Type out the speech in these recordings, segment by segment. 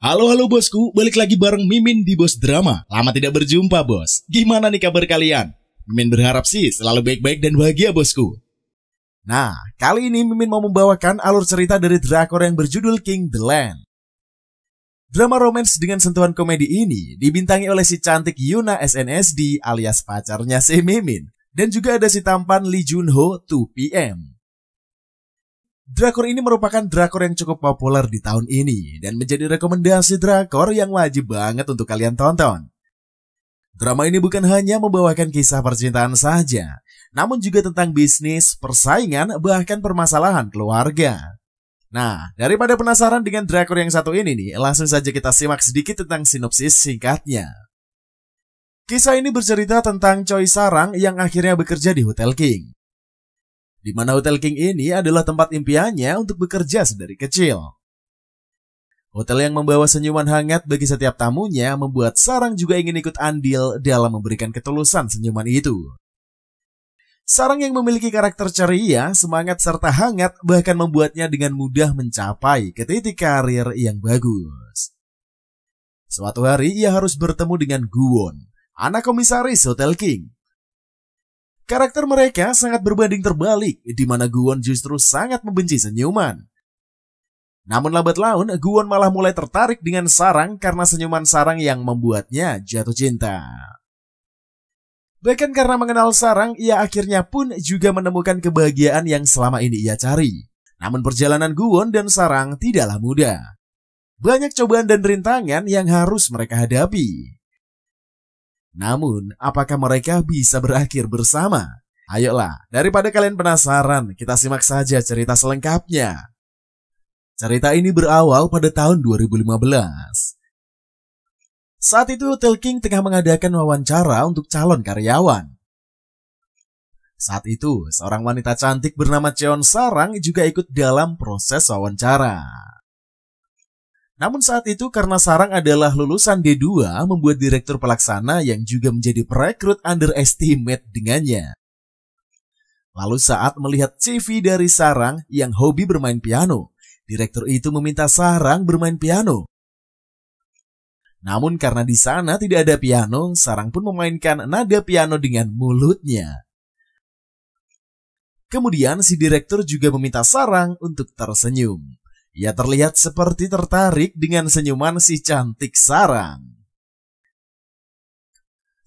Halo bosku, balik lagi bareng Mimin di Bos Drama. Lama tidak berjumpa bos, gimana nih kabar kalian? Mimin berharap sih selalu baik-baik dan bahagia bosku. Nah, kali ini Mimin mau membawakan alur cerita dari drakor yang berjudul King the Land. Drama romance dengan sentuhan komedi ini dibintangi oleh si cantik Yuna SNSD alias pacarnya si Mimin. Dan juga ada si tampan Lee Junho 2PM. Drakor ini merupakan drakor yang cukup populer di tahun ini dan menjadi rekomendasi drakor yang wajib banget untuk kalian tonton. Drama ini bukan hanya membawakan kisah percintaan saja, namun juga tentang bisnis, persaingan, bahkan permasalahan keluarga. Nah, daripada penasaran dengan drakor yang satu ini nih, langsung saja kita simak sedikit tentang sinopsis singkatnya. Kisah ini bercerita tentang Choi Sarang yang akhirnya bekerja di Hotel King. Di mana Hotel King ini adalah tempat impiannya untuk bekerja sedari kecil. Hotel yang membawa senyuman hangat bagi setiap tamunya membuat Sarang juga ingin ikut andil dalam memberikan ketulusan senyuman itu. Sarang yang memiliki karakter ceria, semangat serta hangat bahkan membuatnya dengan mudah mencapai ke titik karir yang bagus. Suatu hari ia harus bertemu dengan Guwon, anak komisaris Hotel King. Karakter mereka sangat berbanding terbalik, di mana Guwon justru sangat membenci senyuman. Namun lambat laun, Guwon malah mulai tertarik dengan Sarang karena senyuman Sarang yang membuatnya jatuh cinta. Bahkan karena mengenal Sarang, ia akhirnya pun juga menemukan kebahagiaan yang selama ini ia cari. Namun perjalanan Guwon dan Sarang tidaklah mudah. Banyak cobaan dan rintangan yang harus mereka hadapi. Namun, apakah mereka bisa berakhir bersama? Ayolah, daripada kalian penasaran, kita simak saja cerita selengkapnya. Cerita ini berawal pada tahun 2015. Saat itu Hotel King tengah mengadakan wawancara untuk calon karyawan. Saat itu, seorang wanita cantik bernama Cheon Sarang juga ikut dalam proses wawancara. Namun saat itu karena Sarang adalah lulusan D2 membuat direktur pelaksana yang juga menjadi perekrut underestimate dengannya. Lalu saat melihat CV dari Sarang yang hobi bermain piano, direktur itu meminta Sarang bermain piano. Namun karena di sana tidak ada piano, Sarang pun memainkan nada piano dengan mulutnya. Kemudian si direktur juga meminta Sarang untuk tersenyum. Ia terlihat seperti tertarik dengan senyuman si cantik Sarang.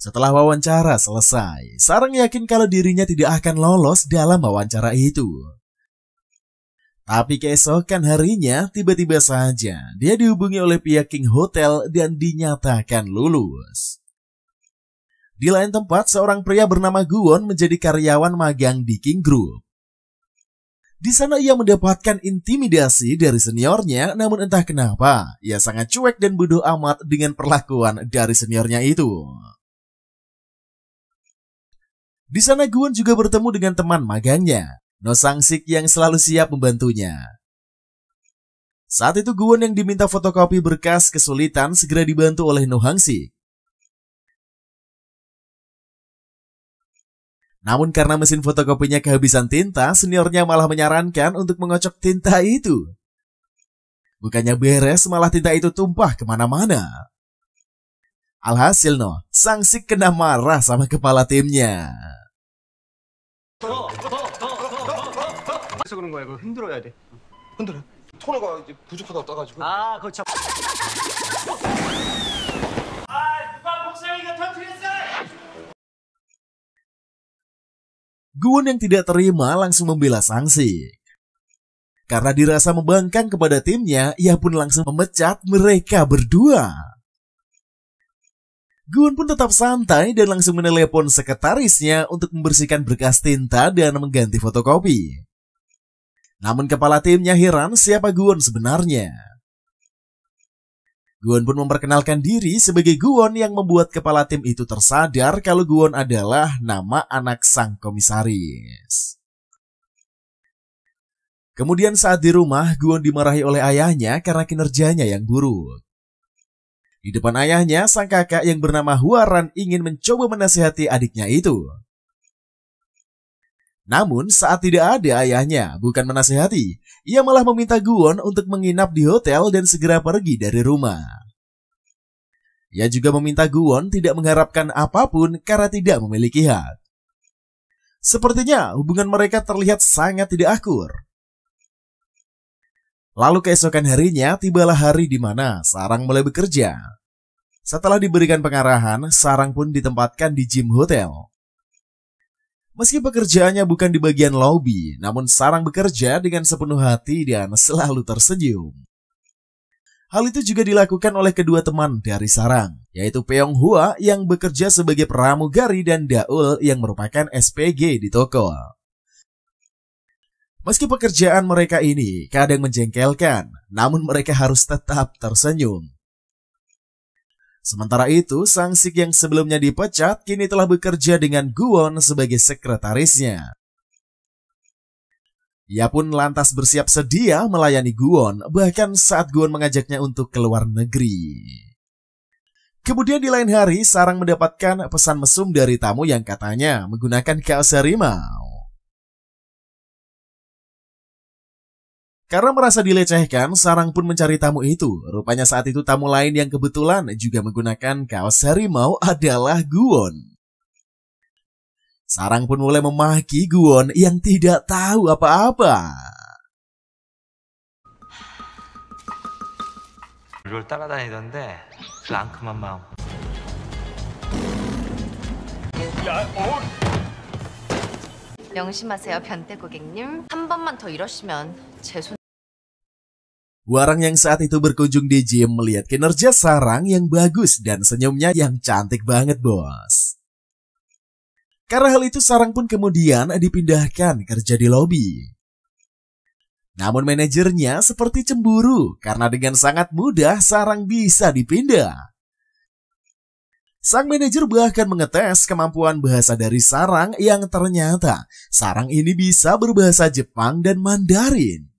Setelah wawancara selesai, Sarang yakin kalau dirinya tidak akan lolos dalam wawancara itu. Tapi keesokan harinya, tiba-tiba saja dia dihubungi oleh pihak King Hotel dan dinyatakan lulus. Di lain tempat, seorang pria bernama Guwon menjadi karyawan magang di King Group. Di sana ia mendapatkan intimidasi dari seniornya, namun entah kenapa ia sangat cuek dan bodoh amat dengan perlakuan dari seniornya itu. Di sana Guwon juga bertemu dengan teman magangnya, No Sang-sik yang selalu siap membantunya. Saat itu Guwon yang diminta fotokopi berkas kesulitan segera dibantu oleh No Hang-sik. Namun karena mesin fotokopinya kehabisan tinta, seniornya malah menyarankan untuk mengocok tinta itu. Bukannya beres, malah tinta itu tumpah kemana-mana. Alhasil Sang-sik kena marah sama kepala timnya. 그래서 그런 거야. 그걸 흔들어야 돼. 흔들어. 토너가 이제 부족하다고 떠가지고. 그거 참. 누가 목소리가 터뜨렸어? Guwon yang tidak terima langsung membela Sang-sik. Karena dirasa membangkang kepada timnya, ia pun langsung memecat mereka berdua. Guwon pun tetap santai dan langsung menelepon sekretarisnya untuk membersihkan berkas tinta dan mengganti fotokopi. Namun kepala timnya heran siapa Guwon sebenarnya. Guwon pun memperkenalkan diri sebagai Guwon yang membuat kepala tim itu tersadar kalau Guwon adalah nama anak sang komisaris. Kemudian saat di rumah, Guwon dimarahi oleh ayahnya karena kinerjanya yang buruk. Di depan ayahnya, sang kakak yang bernama Hwaran ingin mencoba menasihati adiknya itu. Namun saat tidak ada ayahnya, bukan menasihati, Ia malah meminta Guwon untuk menginap di hotel dan segera pergi dari rumah. Ia juga meminta Guwon tidak mengharapkan apapun karena tidak memiliki hak. Sepertinya hubungan mereka terlihat sangat tidak akur. Lalu keesokan harinya tibalah hari di mana Sarang mulai bekerja. Setelah diberikan pengarahan, Sarang pun ditempatkan di gym hotel. Meski pekerjaannya bukan di bagian lobi, namun Sarang bekerja dengan sepenuh hati dan selalu tersenyum. Hal itu juga dilakukan oleh kedua teman dari Sarang, yaitu Peong Hwa yang bekerja sebagai pramugari dan Daul yang merupakan SPG di toko. Meski pekerjaan mereka ini kadang menjengkelkan, namun mereka harus tetap tersenyum. Sementara itu, Sang Sik yang sebelumnya dipecat kini telah bekerja dengan Guwon sebagai sekretarisnya. Ia pun lantas bersiap sedia melayani Guwon, bahkan saat Guwon mengajaknya untuk keluar negeri. Kemudian di lain hari, Sarang mendapatkan pesan mesum dari tamu yang katanya menggunakan kaos harimau. Karena merasa dilecehkan, Sarang pun mencari tamu itu. Rupanya saat itu tamu lain yang kebetulan juga menggunakan kaos harimau adalah Guwon. Sarang pun mulai memaki Guwon yang tidak tahu apa-apa. 롤 따라다니던데 그 앙큼한 마음. 명심하세요, 변태 고객님. 한 번만 더 이러시면 제 손... Warang yang saat itu berkunjung di gym melihat kinerja Sarang yang bagus dan senyumnya yang cantik banget, bos. Karena hal itu Sarang pun kemudian dipindahkan kerja di lobi. Namun manajernya seperti cemburu karena dengan sangat mudah Sarang bisa dipindah. Sang manajer bahkan mengetes kemampuan bahasa dari Sarang yang ternyata Sarang ini bisa berbahasa Jepang dan Mandarin.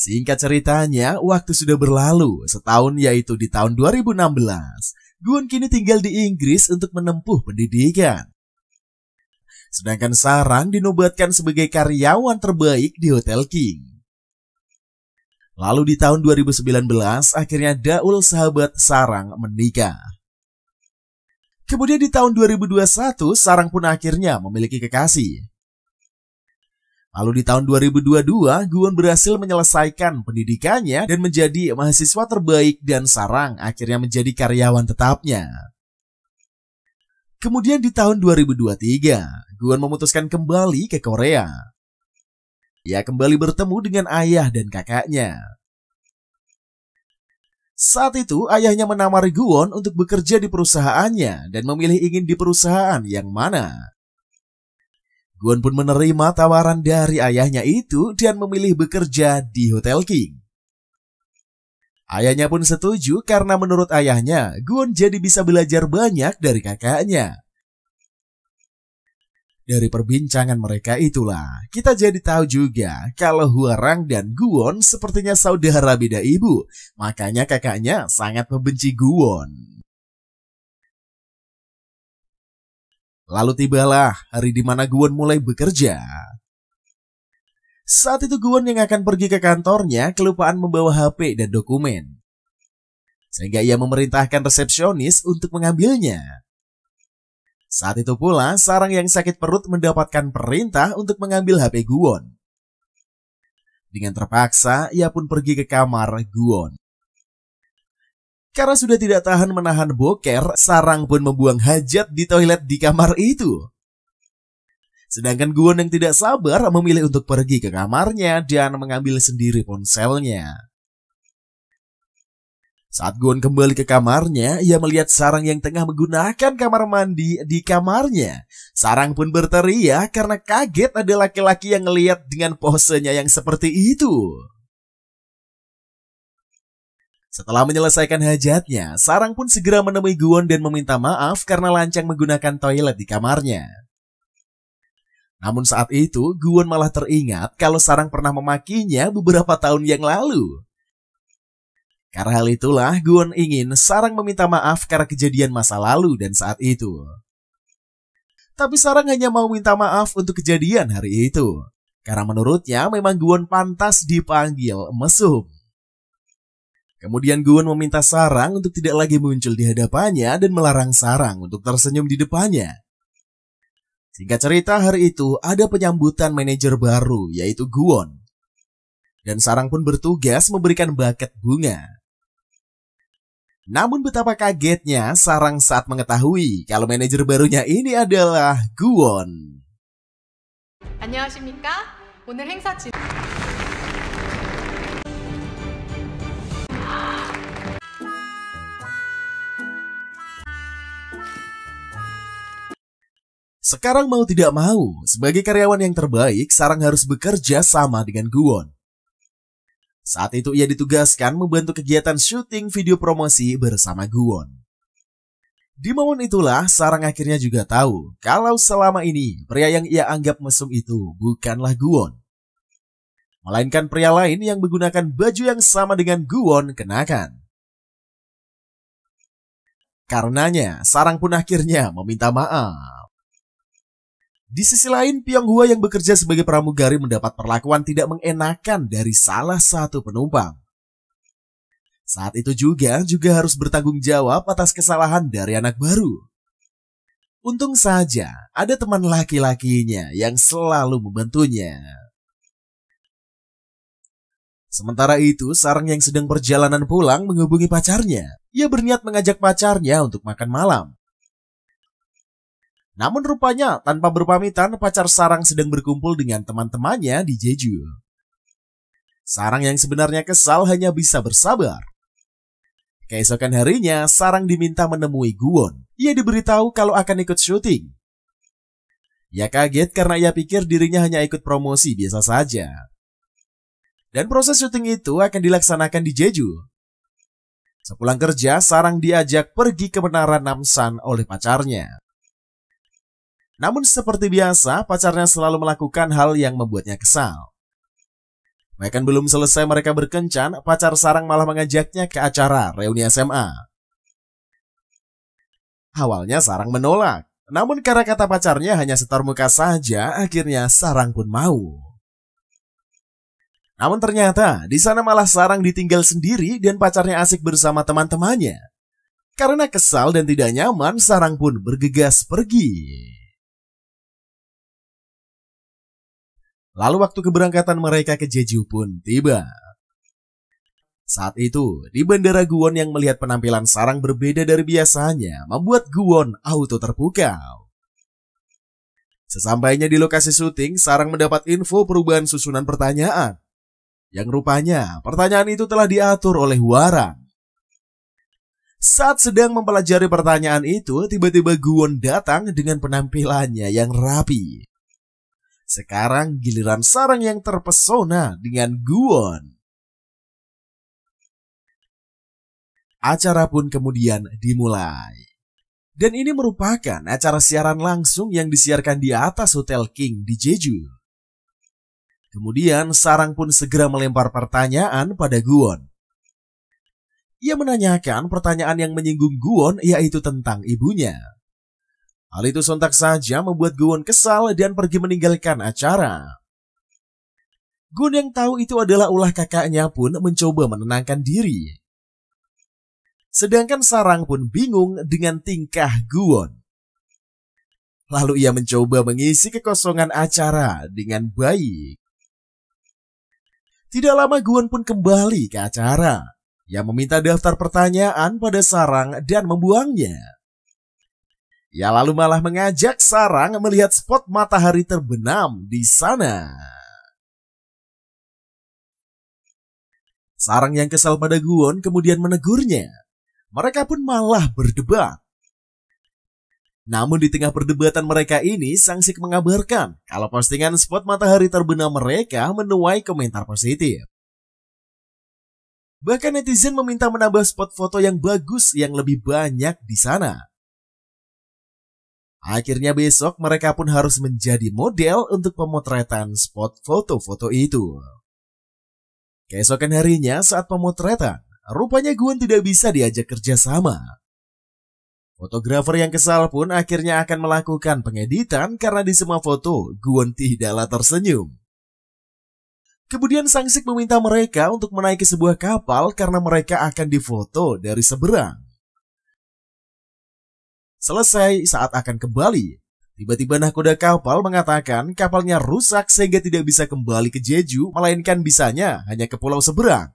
Singkat ceritanya, waktu sudah berlalu, setahun yaitu di tahun 2016. Guwon kini tinggal di Inggris untuk menempuh pendidikan. Sedangkan Sarang dinobatkan sebagai karyawan terbaik di Hotel King. Lalu di tahun 2019, akhirnya Daul sahabat Sarang menikah. Kemudian di tahun 2021, Sarang pun akhirnya memiliki kekasih. Lalu di tahun 2022, Guwon berhasil menyelesaikan pendidikannya dan menjadi mahasiswa terbaik dan Sarang akhirnya menjadi karyawan tetapnya. Kemudian di tahun 2023, Guwon memutuskan kembali ke Korea. Ia kembali bertemu dengan ayah dan kakaknya. Saat itu, ayahnya menamari Guwon untuk bekerja di perusahaannya dan memilih ingin di perusahaan yang mana. Guwon pun menerima tawaran dari ayahnya itu dan memilih bekerja di Hotel King. Ayahnya pun setuju karena menurut ayahnya, Guwon jadi bisa belajar banyak dari kakaknya. Dari perbincangan mereka itulah, kita jadi tahu juga kalau Hwarang dan Guwon sepertinya saudara beda ibu. Makanya kakaknya sangat membenci Guwon. Lalu tibalah hari di mana Guwon mulai bekerja. Saat itu Guwon yang akan pergi ke kantornya kelupaan membawa HP dan dokumen. Sehingga ia memerintahkan resepsionis untuk mengambilnya. Saat itu pula Sarang yang sakit perut mendapatkan perintah untuk mengambil HP Guwon. Dengan terpaksa ia pun pergi ke kamar Guwon. Karena sudah tidak tahan menahan boker, Sarang pun membuang hajat di toilet di kamar itu. Sedangkan Guwon yang tidak sabar memilih untuk pergi ke kamarnya dan mengambil sendiri ponselnya. Saat Guwon kembali ke kamarnya, ia melihat Sarang yang tengah menggunakan kamar mandi di kamarnya. Sarang pun berteriak karena kaget ada laki-laki yang ngeliat dengan posenya yang seperti itu. Setelah menyelesaikan hajatnya, Sarang pun segera menemui Guwon dan meminta maaf karena lancang menggunakan toilet di kamarnya. Namun saat itu, Guwon malah teringat kalau Sarang pernah memakinya beberapa tahun yang lalu. Karena hal itulah, Guwon ingin Sarang meminta maaf karena kejadian masa lalu dan saat itu. Tapi Sarang hanya mau minta maaf untuk kejadian hari itu. Karena menurutnya memang Guwon pantas dipanggil mesum. Kemudian Guwon meminta Sarang untuk tidak lagi muncul di hadapannya dan melarang Sarang untuk tersenyum di depannya. Singkat cerita, hari itu ada penyambutan manajer baru yaitu Guwon. Dan Sarang pun bertugas memberikan buket bunga. Namun betapa kagetnya Sarang saat mengetahui kalau manajer barunya ini adalah Guwon. 안녕하십니까? 오늘 행사 진... Sekarang mau tidak mau, sebagai karyawan yang terbaik, Sarang harus bekerja sama dengan Guwon. Saat itu ia ditugaskan membantu kegiatan syuting video promosi bersama Guwon. Di momen itulah Sarang akhirnya juga tahu kalau selama ini pria yang ia anggap mesum itu bukanlah Guwon, melainkan pria lain yang menggunakan baju yang sama dengan Guwon kenakan. Karenanya Sarang pun akhirnya meminta maaf. Di sisi lain, Pyonghwa yang bekerja sebagai pramugari mendapat perlakuan tidak mengenakan dari salah satu penumpang. Saat itu juga harus bertanggung jawab atas kesalahan dari anak baru. Untung saja ada teman laki-lakinya yang selalu membantunya. Sementara itu, Sarang yang sedang perjalanan pulang menghubungi pacarnya. Ia berniat mengajak pacarnya untuk makan malam. Namun rupanya tanpa berpamitan pacar Sarang sedang berkumpul dengan teman-temannya di Jeju. Sarang yang sebenarnya kesal hanya bisa bersabar. Keesokan harinya Sarang diminta menemui Guwon. Ia diberitahu kalau akan ikut syuting. Ia kaget karena ia pikir dirinya hanya ikut promosi biasa saja. Dan proses syuting itu akan dilaksanakan di Jeju. Sepulang kerja, Sarang diajak pergi ke Menara Namsan oleh pacarnya. Namun seperti biasa, pacarnya selalu melakukan hal yang membuatnya kesal. Bahkan belum selesai mereka berkencan, pacar Sarang malah mengajaknya ke acara reuni SMA. Awalnya Sarang menolak, namun karena kata pacarnya hanya setor muka saja, akhirnya Sarang pun mau. Namun ternyata di sana malah Sarang ditinggal sendiri dan pacarnya asik bersama teman-temannya. Karena kesal dan tidak nyaman, Sarang pun bergegas pergi. Lalu waktu keberangkatan mereka ke Jeju pun tiba. Saat itu, di bandara Guwon yang melihat penampilan Sarang berbeda dari biasanya, membuat Guwon auto terpukau. Sesampainya di lokasi syuting, Sarang mendapat info perubahan susunan pertanyaan. Yang rupanya, pertanyaan itu telah diatur oleh Hwarang. Saat sedang mempelajari pertanyaan itu, tiba-tiba Guwon datang dengan penampilannya yang rapi. Sekarang giliran Sarang yang terpesona dengan Guwon. Acara pun kemudian dimulai. Dan ini merupakan acara siaran langsung yang disiarkan di atas Hotel King di Jeju. Kemudian Sarang pun segera melempar pertanyaan pada Guwon. Ia menanyakan pertanyaan yang menyinggung Guwon, yaitu tentang ibunya. Hal itu sontak saja membuat Guwon kesal dan pergi meninggalkan acara. Guwon yang tahu itu adalah ulah kakaknya pun mencoba menenangkan diri. Sedangkan Sarang pun bingung dengan tingkah Guwon. Lalu ia mencoba mengisi kekosongan acara dengan baik. Tidak lama Guwon pun kembali ke acara. Ia meminta daftar pertanyaan pada Sarang dan membuangnya. Ia lalu malah mengajak Sarang melihat spot matahari terbenam di sana. Sarang yang kesal pada Guwon kemudian menegurnya. Mereka pun malah berdebat. Namun di tengah perdebatan mereka ini, Sang Sik mengabarkan kalau postingan spot matahari terbenam mereka menuai komentar positif. Bahkan netizen meminta menambah spot foto yang bagus yang lebih banyak di sana. Akhirnya besok mereka pun harus menjadi model untuk pemotretan spot foto-foto itu. Keesokan harinya saat pemotretan, rupanya Guwon tidak bisa diajak kerja sama. Fotografer yang kesal pun akhirnya akan melakukan pengeditan karena di semua foto Guwon tidaklah tersenyum. Kemudian Sang Sik meminta mereka untuk menaiki sebuah kapal karena mereka akan difoto dari seberang. Selesai saat akan kembali, tiba-tiba nahkoda kapal mengatakan kapalnya rusak sehingga tidak bisa kembali ke Jeju, melainkan bisanya hanya ke pulau seberang.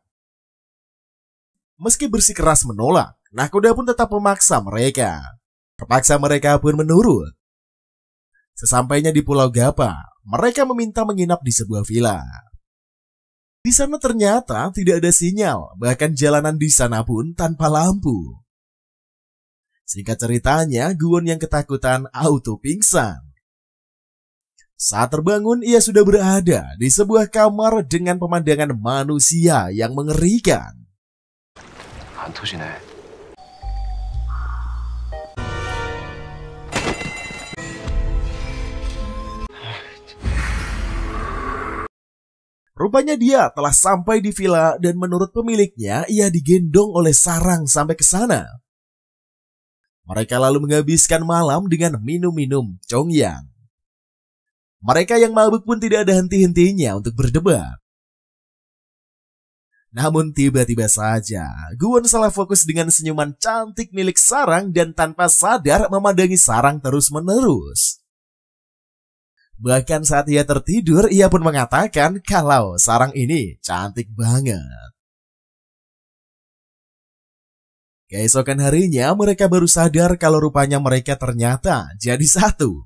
Meski bersikeras menolak, nahkoda pun tetap memaksa mereka. Terpaksa mereka pun menurut. Sesampainya di Pulau Gapa, mereka meminta menginap di sebuah villa. Di sana ternyata tidak ada sinyal, bahkan jalanan di sana pun tanpa lampu. Singkat ceritanya, Guwon yang ketakutan auto pingsan. Saat terbangun, ia sudah berada di sebuah kamar dengan pemandangan manusia yang mengerikan. 안 터지네. Rupanya dia telah sampai di villa dan menurut pemiliknya, ia digendong oleh sarang sampai ke sana. Mereka lalu menghabiskan malam dengan minum-minum congyang. Mereka yang mabuk pun tidak ada henti-hentinya untuk berdebat. Namun tiba-tiba saja, Guwon salah fokus dengan senyuman cantik milik sarang dan tanpa sadar memandangi sarang terus-menerus. Bahkan saat ia tertidur, ia pun mengatakan kalau sarang ini cantik banget. Keesokan harinya, mereka baru sadar kalau rupanya mereka ternyata jadi satu.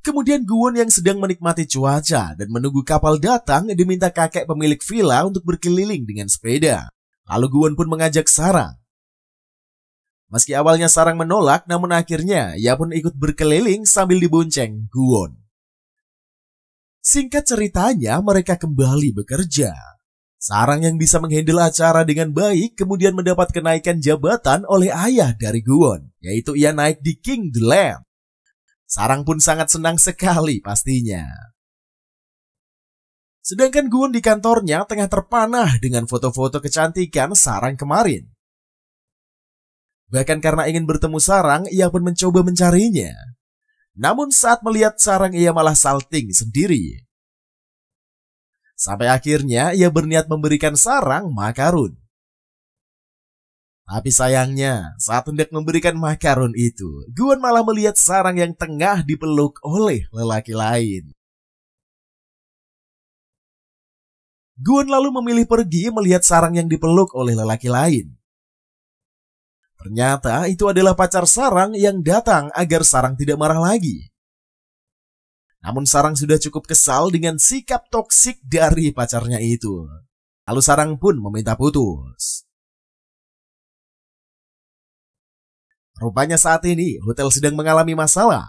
Kemudian Guwon yang sedang menikmati cuaca dan menunggu kapal datang diminta kakek pemilik villa untuk berkeliling dengan sepeda. Lalu Guwon pun mengajak sarang. Meski awalnya sarang menolak, namun akhirnya ia pun ikut berkeliling sambil dibonceng Guwon. Singkat ceritanya, mereka kembali bekerja. Sarang yang bisa menghandle acara dengan baik kemudian mendapat kenaikan jabatan oleh ayah dari Guwon, yaitu ia naik di King the Land. Sarang pun sangat senang sekali pastinya. Sedangkan Guwon di kantornya tengah terpanah dengan foto-foto kecantikan sarang kemarin. Bahkan karena ingin bertemu sarang, ia pun mencoba mencarinya. Namun saat melihat sarang, ia malah salting sendiri. Sampai akhirnya ia berniat memberikan sarang makarun. Tapi sayangnya, saat hendak memberikan makarun itu, Guwon malah melihat sarang yang tengah dipeluk oleh lelaki lain. Guwon lalu memilih pergi melihat sarang yang dipeluk oleh lelaki lain. Ternyata itu adalah pacar sarang yang datang agar sarang tidak marah lagi. Namun sarang sudah cukup kesal dengan sikap toksik dari pacarnya itu. Lalu sarang pun meminta putus. Rupanya saat ini hotel sedang mengalami masalah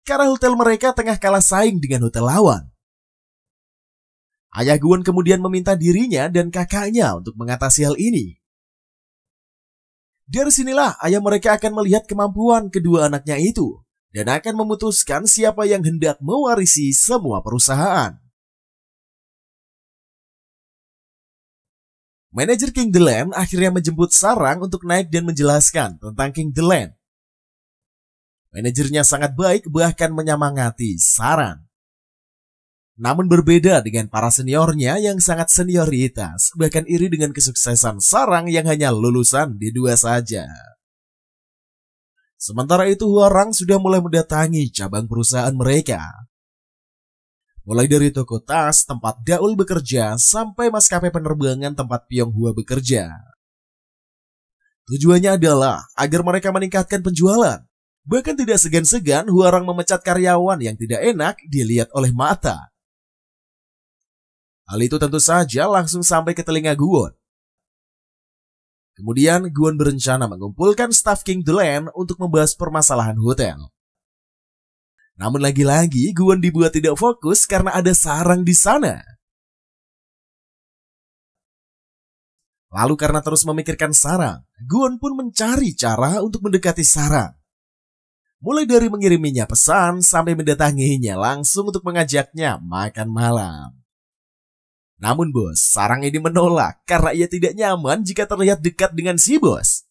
karena hotel mereka tengah kalah saing dengan hotel lawan. Ayah Guwon kemudian meminta dirinya dan kakaknya untuk mengatasi hal ini. Dari sinilah ayah mereka akan melihat kemampuan kedua anaknya itu dan akan memutuskan siapa yang hendak mewarisi semua perusahaan. Manajer King the Land akhirnya menjemput sarang untuk naik dan menjelaskan tentang King the Land. Manajernya sangat baik bahkan menyemangati sarang. Namun berbeda dengan para seniornya yang sangat senioritas, bahkan iri dengan kesuksesan sarang yang hanya lulusan D2 saja. Sementara itu Hwarang sudah mulai mendatangi cabang perusahaan mereka. Mulai dari toko tas tempat Daul bekerja sampai maskapai penerbangan tempat Pyonghua bekerja. Tujuannya adalah agar mereka meningkatkan penjualan. Bahkan tidak segan-segan Hwarang memecat karyawan yang tidak enak dilihat oleh mata. Hal itu tentu saja langsung sampai ke telinga Guwon. Kemudian Guwon berencana mengumpulkan staf King the Land untuk membahas permasalahan hotel. Namun lagi-lagi Guwon dibuat tidak fokus karena ada sarang di sana. Lalu karena terus memikirkan sarang, Guwon pun mencari cara untuk mendekati sarang. Mulai dari mengiriminya pesan sampai mendatanginya langsung untuk mengajaknya makan malam. Namun bos, sarang ini menolak karena ia tidak nyaman jika terlihat dekat dengan si bos.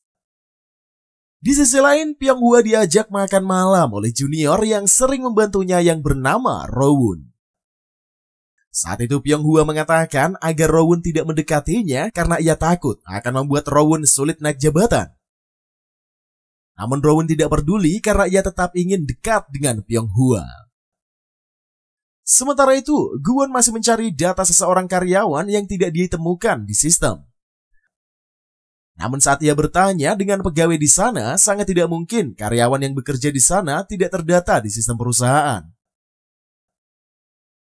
Di sisi lain, Pyonghwa diajak makan malam oleh junior yang sering membantunya yang bernama Rowoon. Saat itu Pyonghwa mengatakan agar Rowoon tidak mendekatinya karena ia takut akan membuat Rowoon sulit naik jabatan. Namun Rowoon tidak peduli karena ia tetap ingin dekat dengan Pyonghwa. Sementara itu, Gwon masih mencari data seseorang karyawan yang tidak ditemukan di sistem. Namun saat ia bertanya dengan pegawai di sana, sangat tidak mungkin karyawan yang bekerja di sana tidak terdata di sistem perusahaan.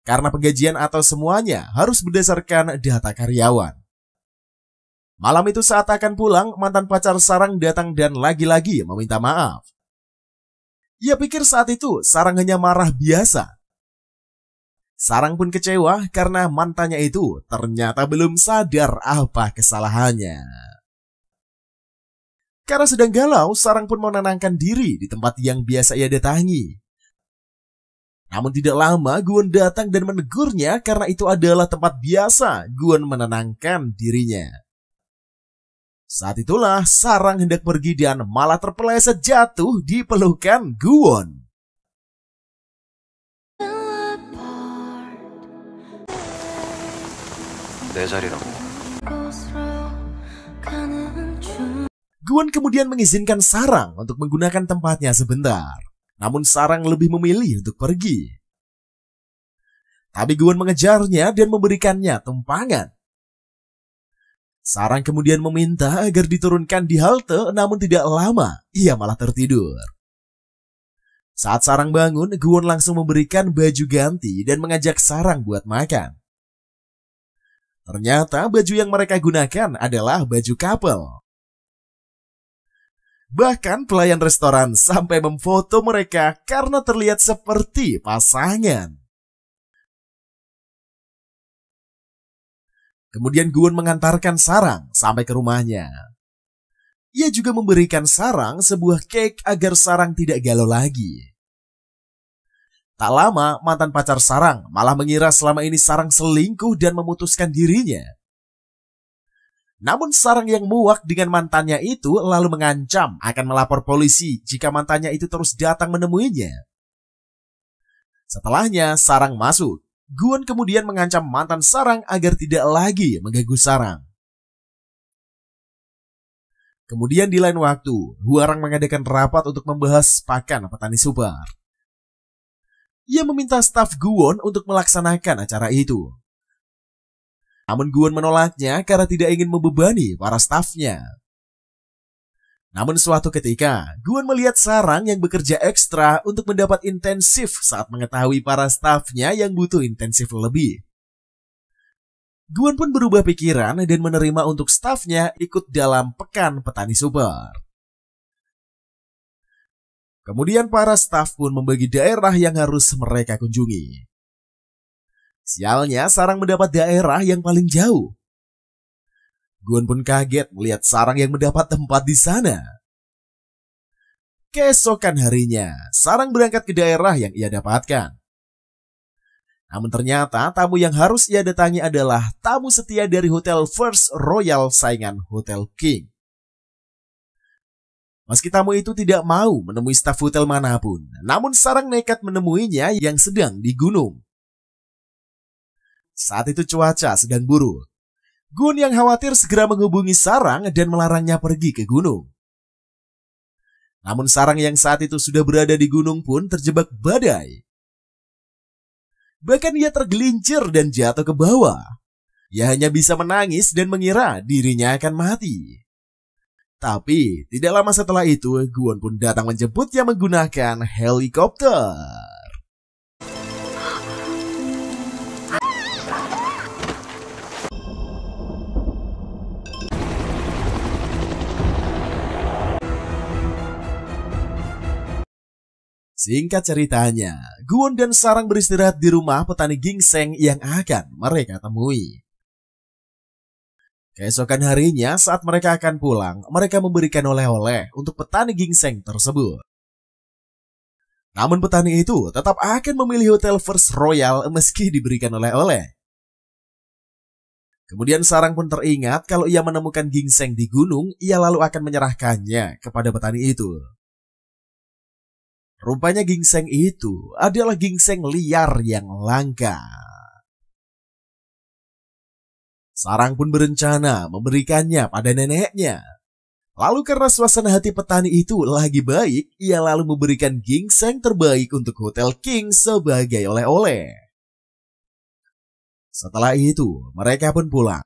Karena penggajian atau semuanya harus berdasarkan data karyawan. Malam itu saat akan pulang, mantan pacar Sarang datang dan lagi-lagi meminta maaf. Ia pikir saat itu Sarang hanya marah biasa. Sarang pun kecewa karena mantannya itu ternyata belum sadar apa kesalahannya. Karena sedang galau, Sarang pun menenangkan diri di tempat yang biasa ia datangi. Namun tidak lama Gwon datang dan menegurnya karena itu adalah tempat biasa Gwon menenangkan dirinya. Saat itulah Sarang hendak pergi dan malah terpeleset jatuh di pelukan Gwon. Gwon kemudian mengizinkan Sarang untuk menggunakan tempatnya sebentar. Namun Sarang lebih memilih untuk pergi. Tapi Gwon mengejarnya dan memberikannya tumpangan. Sarang kemudian meminta agar diturunkan di halte, namun tidak lama ia malah tertidur. Saat Sarang bangun, Gwon langsung memberikan baju ganti dan mengajak Sarang buat makan. Ternyata baju yang mereka gunakan adalah baju couple. Bahkan pelayan restoran sampai memfoto mereka karena terlihat seperti pasangan. Kemudian Gwon mengantarkan Sarang sampai ke rumahnya. Ia juga memberikan Sarang sebuah cake agar Sarang tidak galau lagi. Tak lama mantan pacar Sarang malah mengira selama ini Sarang selingkuh dan memutuskan dirinya. Namun Sarang yang muak dengan mantannya itu lalu mengancam akan melapor polisi jika mantannya itu terus datang menemuinya. Setelahnya Sarang masuk. Gwon kemudian mengancam mantan Sarang agar tidak lagi mengganggu Sarang. Kemudian di lain waktu, Hwarang mengadakan rapat untuk membahas pakan petani super. Ia meminta staf Gwon untuk melaksanakan acara itu. Namun Gwon menolaknya karena tidak ingin membebani para stafnya. Namun suatu ketika, Gwon melihat Sarang yang bekerja ekstra untuk mendapat intensif saat mengetahui para stafnya yang butuh intensif lebih. Gwon pun berubah pikiran dan menerima untuk stafnya ikut dalam pekan petani super. Kemudian para staf pun membagi daerah yang harus mereka kunjungi. Sialnya Sarang mendapat daerah yang paling jauh. Gwon pun kaget melihat Sarang yang mendapat tempat di sana. Keesokan harinya, Sarang berangkat ke daerah yang ia dapatkan. Namun ternyata tamu yang harus ia datangi adalah tamu setia dari Hotel First Royal saingan Hotel King. Meski tamu itu tidak mau menemui staf hotel manapun, namun Sarang nekat menemuinya yang sedang di gunung. Saat itu cuaca sedang buruk. Gwon yang khawatir segera menghubungi Sarang dan melarangnya pergi ke gunung. Namun Sarang yang saat itu sudah berada di gunung pun terjebak badai. Bahkan ia tergelincir dan jatuh ke bawah. Ia hanya bisa menangis dan mengira dirinya akan mati. Tapi tidak lama setelah itu, Gwon pun datang menjemputnya menggunakan helikopter. Singkat ceritanya, Gwon dan Sarang beristirahat di rumah petani ginseng yang akan mereka temui. Keesokan harinya saat mereka akan pulang, mereka memberikan oleh-oleh untuk petani ginseng tersebut. Namun petani itu tetap akan memilih Hotel First Royal meski diberikan oleh-oleh. Kemudian Sarang pun teringat kalau ia menemukan ginseng di gunung, ia lalu akan menyerahkannya kepada petani itu. Rupanya ginseng itu adalah ginseng liar yang langka. Sarang pun berencana memberikannya pada neneknya. Lalu karena suasana hati petani itu lagi baik, ia lalu memberikan ginseng terbaik untuk Hotel King sebagai oleh-oleh. Setelah itu, mereka pun pulang.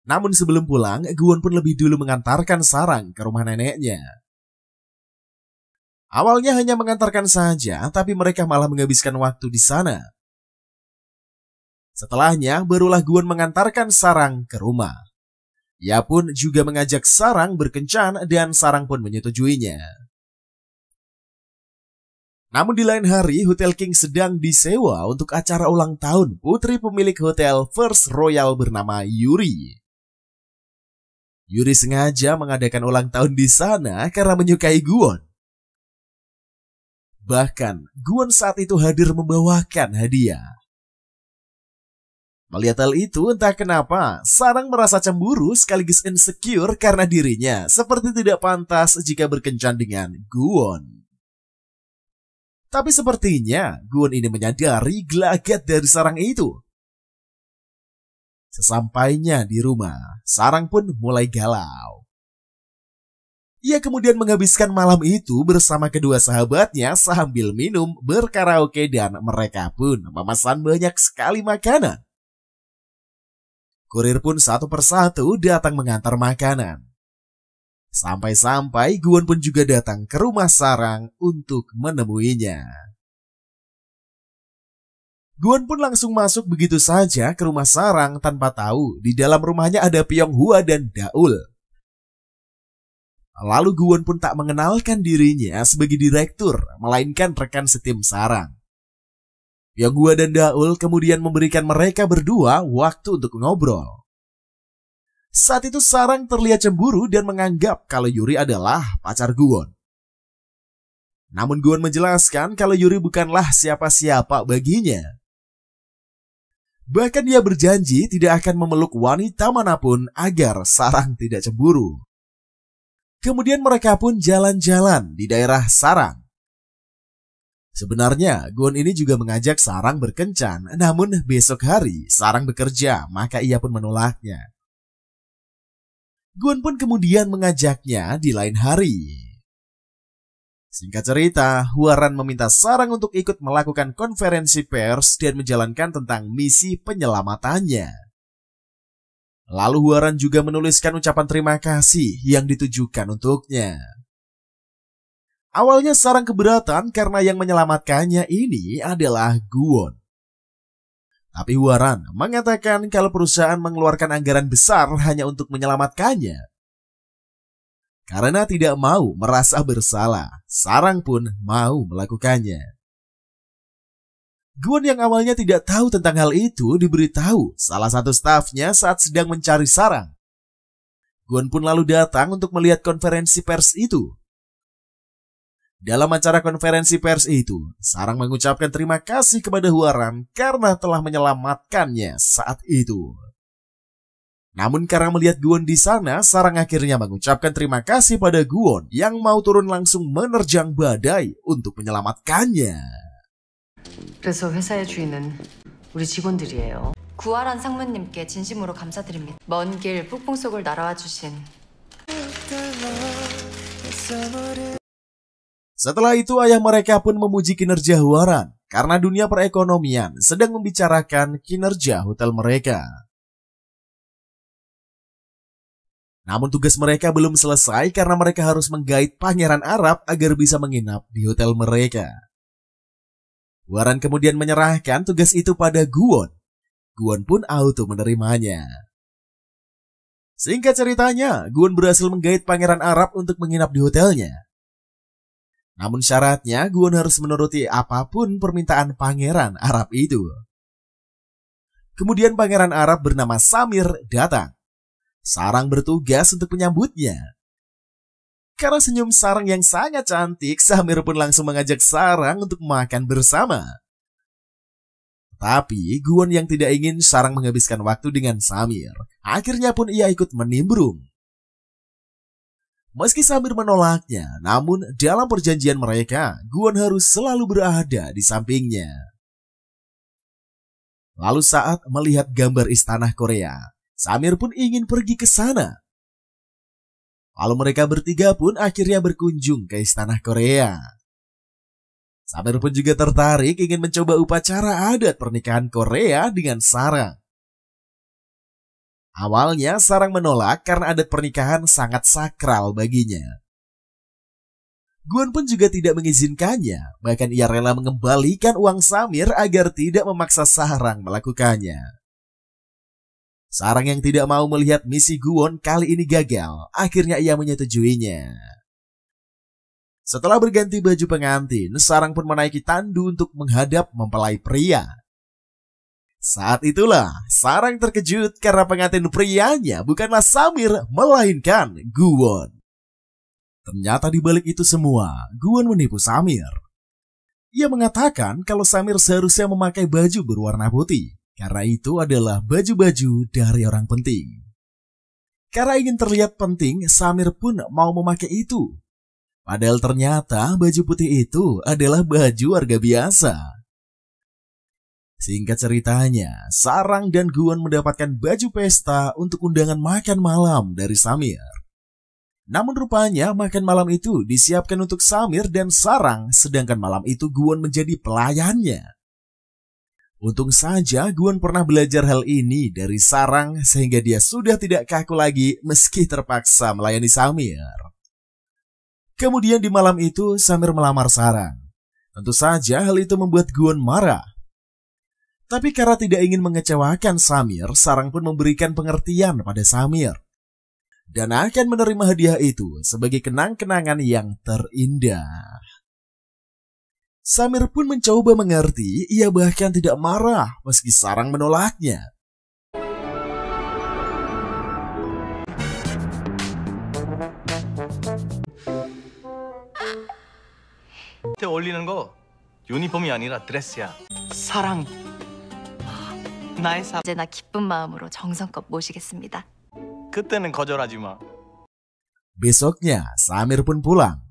Namun sebelum pulang, Gwon pun lebih dulu mengantarkan Sarang ke rumah neneknya. Awalnya hanya mengantarkan saja, tapi mereka malah menghabiskan waktu di sana. Setelahnya, barulah Gwon mengantarkan Sarang ke rumah. Ia pun juga mengajak Sarang berkencan dan Sarang pun menyetujuinya. Namun di lain hari, Hotel King sedang disewa untuk acara ulang tahun putri pemilik hotel First Royal bernama Yuri. Yuri sengaja mengadakan ulang tahun di sana karena menyukai Gwon. Bahkan, Gwon saat itu hadir membawakan hadiah. Melihat hal itu, entah kenapa, Sarang merasa cemburu sekaligus insecure karena dirinya seperti tidak pantas jika berkencan dengan Gwon. Tapi sepertinya Gwon ini menyadari gelagat dari Sarang itu. Sesampainya di rumah, Sarang pun mulai galau. Ia kemudian menghabiskan malam itu bersama kedua sahabatnya sambil minum, berkaraoke, dan mereka pun memesan banyak sekali makanan. Kurir pun satu persatu datang mengantar makanan. Sampai-sampai Gwon pun juga datang ke rumah Sarang untuk menemuinya. Gwon pun langsung masuk begitu saja ke rumah Sarang tanpa tahu di dalam rumahnya ada Pyonghwa dan Daul. Lalu Gwon pun tak mengenalkan dirinya sebagai direktur, melainkan rekan setim Sarang. Pyonghwa dan Daul kemudian memberikan mereka berdua waktu untuk ngobrol. Saat itu Sarang terlihat cemburu dan menganggap kalau Yuri adalah pacar Gwon. Namun Gwon menjelaskan kalau Yuri bukanlah siapa-siapa baginya. Bahkan dia berjanji tidak akan memeluk wanita manapun agar Sarang tidak cemburu. Kemudian mereka pun jalan-jalan di daerah Sarang. Sebenarnya Gwon ini juga mengajak Sarang berkencan, namun besok hari Sarang bekerja, maka ia pun menolaknya. Gwon pun kemudian mengajaknya di lain hari. Singkat cerita, Hwaran meminta Sarang untuk ikut melakukan konferensi pers dan menjalankan tentang misi penyelamatannya. Lalu Hwaran juga menuliskan ucapan terima kasih yang ditujukan untuknya. Awalnya Sarang keberatan karena yang menyelamatkannya ini adalah Gwon. Tapi Hwaran mengatakan kalau perusahaan mengeluarkan anggaran besar hanya untuk menyelamatkannya. Karena tidak mau merasa bersalah, Sarang pun mau melakukannya. Gwon yang awalnya tidak tahu tentang hal itu diberitahu salah satu stafnya saat sedang mencari Sarang. Gwon pun lalu datang untuk melihat konferensi pers itu. Dalam acara konferensi pers itu, Sarang mengucapkan terima kasih kepada Hwaran karena telah menyelamatkannya saat itu. Namun karena melihat Gwon di sana, Sarang akhirnya mengucapkan terima kasih pada Gwon yang mau turun langsung menerjang badai untuk menyelamatkannya. 그래서 회사의 주인은 우리 직원들이에요. 구하란 상무님께 진심으로 감사드립니다. 먼 길 폭풍 속을 날아와 주신. Setelah itu ayah mereka pun memuji kinerja Hwaran karena dunia perekonomian sedang membicarakan kinerja hotel mereka. Namun tugas mereka belum selesai karena mereka harus menggait pangeran Arab agar bisa menginap di hotel mereka. Hwaran kemudian menyerahkan tugas itu pada Gwon. Gwon pun auto menerimanya. Singkat ceritanya, Gwon berhasil menggait pangeran Arab untuk menginap di hotelnya. Namun syaratnya Gwon harus menuruti apapun permintaan pangeran Arab itu. Kemudian pangeran Arab bernama Samir datang. Sarang bertugas untuk menyambutnya. Karena senyum Sarang yang sangat cantik, Samir pun langsung mengajak Sarang untuk makan bersama. Tapi Guwon yang tidak ingin Sarang menghabiskan waktu dengan Samir, akhirnya pun ia ikut menimbrung. Meski Samir menolaknya, namun dalam perjanjian mereka, Guwon harus selalu berada di sampingnya. Lalu saat melihat gambar istana Korea, Samir pun ingin pergi ke sana. Lalu mereka bertiga pun akhirnya berkunjung ke istana Korea. Samir pun juga tertarik ingin mencoba upacara adat pernikahan Korea dengan Sarang. Awalnya Sarang menolak karena adat pernikahan sangat sakral baginya. Guwon pun juga tidak mengizinkannya, bahkan ia rela mengembalikan uang Samir agar tidak memaksa Sarang melakukannya. Sarang yang tidak mau melihat misi Guwon kali ini gagal, akhirnya ia menyetujuinya. Setelah berganti baju pengantin, Sarang pun menaiki tandu untuk menghadap mempelai pria. Saat itulah Sarang terkejut karena pengantin prianya bukanlah Samir, melainkan Guwon. Ternyata di balik itu semua, Guwon menipu Samir. Ia mengatakan kalau Samir seharusnya memakai baju berwarna putih, karena itu adalah baju-baju dari orang penting. Karena ingin terlihat penting, Samir pun mau memakai itu. Padahal ternyata baju putih itu adalah baju warga biasa. Singkat ceritanya, Sarang dan Guwon mendapatkan baju pesta untuk undangan makan malam dari Samir. Namun rupanya makan malam itu disiapkan untuk Samir dan Sarang, sedangkan malam itu Guwon menjadi pelayannya. Untung saja Guwon pernah belajar hal ini dari Sarang sehingga dia sudah tidak kaku lagi meski terpaksa melayani Samir. Kemudian di malam itu Samir melamar Sarang. Tentu saja hal itu membuat Guwon marah. Tapi karena tidak ingin mengecewakan Samir, Sarang pun memberikan pengertian pada Samir. Dan akan menerima hadiah itu sebagai kenang-kenangan yang terindah. Samir pun mencoba mengerti, ia bahkan tidak marah meski Sarang menolaknya. 때 어울리는 거 유니폼이 아니라 드레스야. 사랑 나의 사 언제나 기쁜 마음으로 정성껏 모시겠습니다. 그때는 거절하지 마. Besoknya, Samir pun pulang.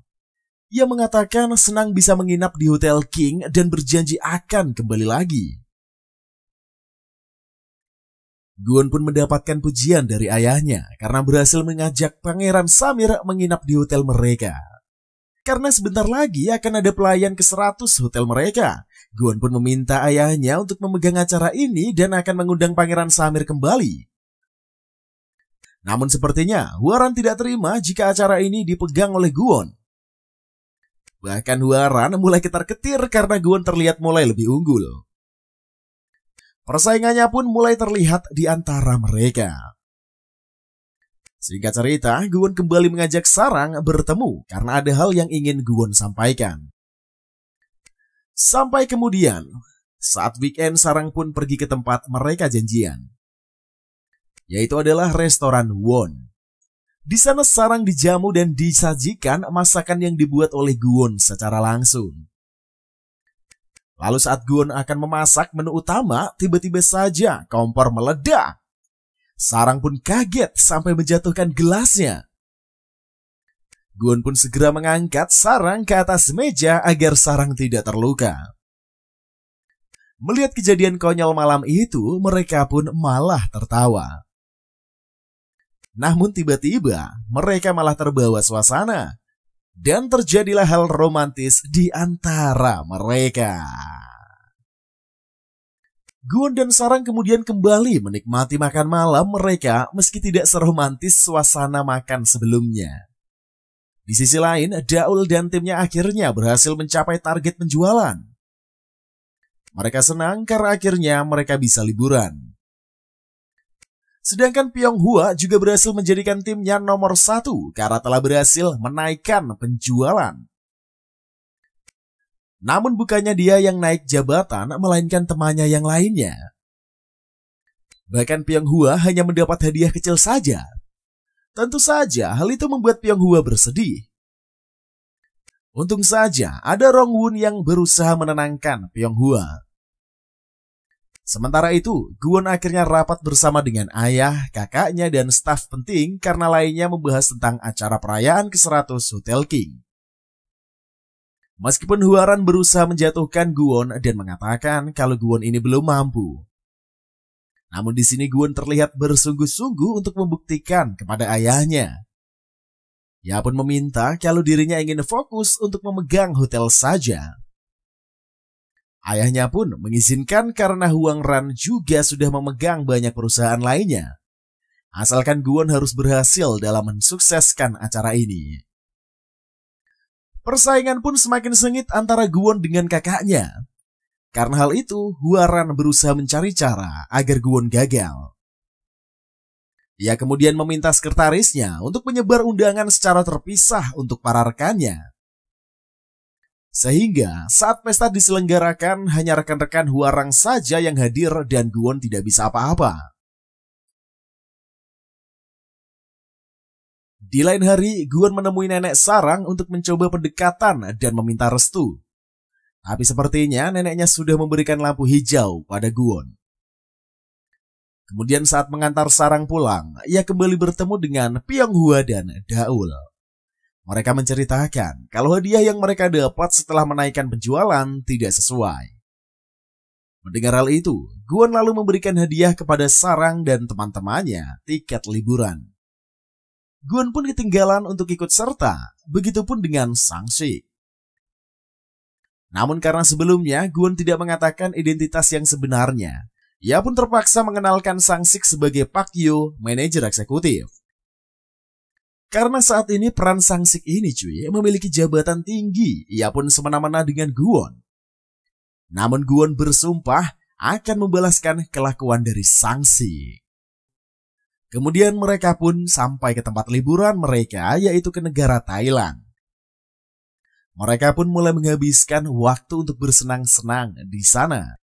Ia mengatakan senang bisa menginap di Hotel King dan berjanji akan kembali lagi. Guwon pun mendapatkan pujian dari ayahnya karena berhasil mengajak Pangeran Samir menginap di hotel mereka. Karena sebentar lagi akan ada pelayan ke 100 hotel mereka, Guwon pun meminta ayahnya untuk memegang acara ini dan akan mengundang Pangeran Samir kembali. Namun sepertinya Hwaran tidak terima jika acara ini dipegang oleh Guwon. Bahkan Hwaran mulai ketar-ketir karena Guwon terlihat mulai lebih unggul. Persaingannya pun mulai terlihat di antara mereka. Singkat cerita, Guwon kembali mengajak Sarang bertemu karena ada hal yang ingin Guwon sampaikan. Sampai kemudian, saat weekend Sarang pun pergi ke tempat mereka janjian, yaitu adalah restoran Won. Di sana Sarang dijamu dan disajikan masakan yang dibuat oleh Guwon secara langsung. Lalu saat Guwon akan memasak menu utama, tiba-tiba saja kompor meledak. Sarang pun kaget sampai menjatuhkan gelasnya. Guwon pun segera mengangkat Sarang ke atas meja agar Sarang tidak terluka. Melihat kejadian konyol malam itu, mereka pun malah tertawa. Namun tiba-tiba mereka malah terbawa suasana dan terjadilah hal romantis di antara mereka. Guwon dan Sarang kemudian kembali menikmati makan malam mereka meski tidak seromantis suasana makan sebelumnya. Di sisi lain, Daul dan timnya akhirnya berhasil mencapai target penjualan. Mereka senang karena akhirnya mereka bisa liburan. Sedangkan Pyonghwa juga berhasil menjadikan timnya nomor 1 karena telah berhasil menaikkan penjualan. Namun bukannya dia yang naik jabatan, melainkan temannya yang lainnya. Bahkan Pyonghwa hanya mendapat hadiah kecil saja. Tentu saja hal itu membuat Pyonghwa bersedih. Untung saja ada Rongwon yang berusaha menenangkan Pyonghwa. Sementara itu, Gwon akhirnya rapat bersama dengan ayah, kakaknya, dan staf penting karena lainnya membahas tentang acara perayaan ke-100 Hotel King. Meskipun Hwaran berusaha menjatuhkan Gwon dan mengatakan kalau Gwon ini belum mampu. Namun di sini Gwon terlihat bersungguh-sungguh untuk membuktikan kepada ayahnya. Ia pun meminta kalau dirinya ingin fokus untuk memegang hotel saja. Ayahnya pun mengizinkan karena Hwangran juga sudah memegang banyak perusahaan lainnya. Asalkan Gwon harus berhasil dalam mensukseskan acara ini. Persaingan pun semakin sengit antara Gwon dengan kakaknya. Karena hal itu, Hwaran berusaha mencari cara agar Gwon gagal. Ia kemudian meminta sekretarisnya untuk menyebar undangan secara terpisah untuk para rekannya. Sehingga saat pesta diselenggarakan hanya rekan-rekan Hwarang saja yang hadir dan Gwon tidak bisa apa-apa. Di lain hari, Gwon menemui nenek Sarang untuk mencoba pendekatan dan meminta restu. Tapi sepertinya neneknya sudah memberikan lampu hijau pada Gwon. Kemudian saat mengantar Sarang pulang, ia kembali bertemu dengan Pyonghwa dan Daul. Mereka menceritakan kalau hadiah yang mereka dapat setelah menaikkan penjualan tidak sesuai. Mendengar hal itu, Gwon lalu memberikan hadiah kepada Sarang dan teman-temannya tiket liburan. Gwon pun ketinggalan untuk ikut serta, begitupun dengan Sang-sik. Namun karena sebelumnya Gwon tidak mengatakan identitas yang sebenarnya, ia pun terpaksa mengenalkan Sang-sik sebagai Pak Yo, manajer eksekutif. Karena saat ini peran Sang-sik ini memiliki jabatan tinggi, ia pun semena-mena dengan Gwon. Namun Gwon bersumpah akan membalaskan kelakuan dari Sang-sik. Kemudian mereka pun sampai ke tempat liburan mereka, yaitu ke negara Thailand. Mereka pun mulai menghabiskan waktu untuk bersenang-senang di sana.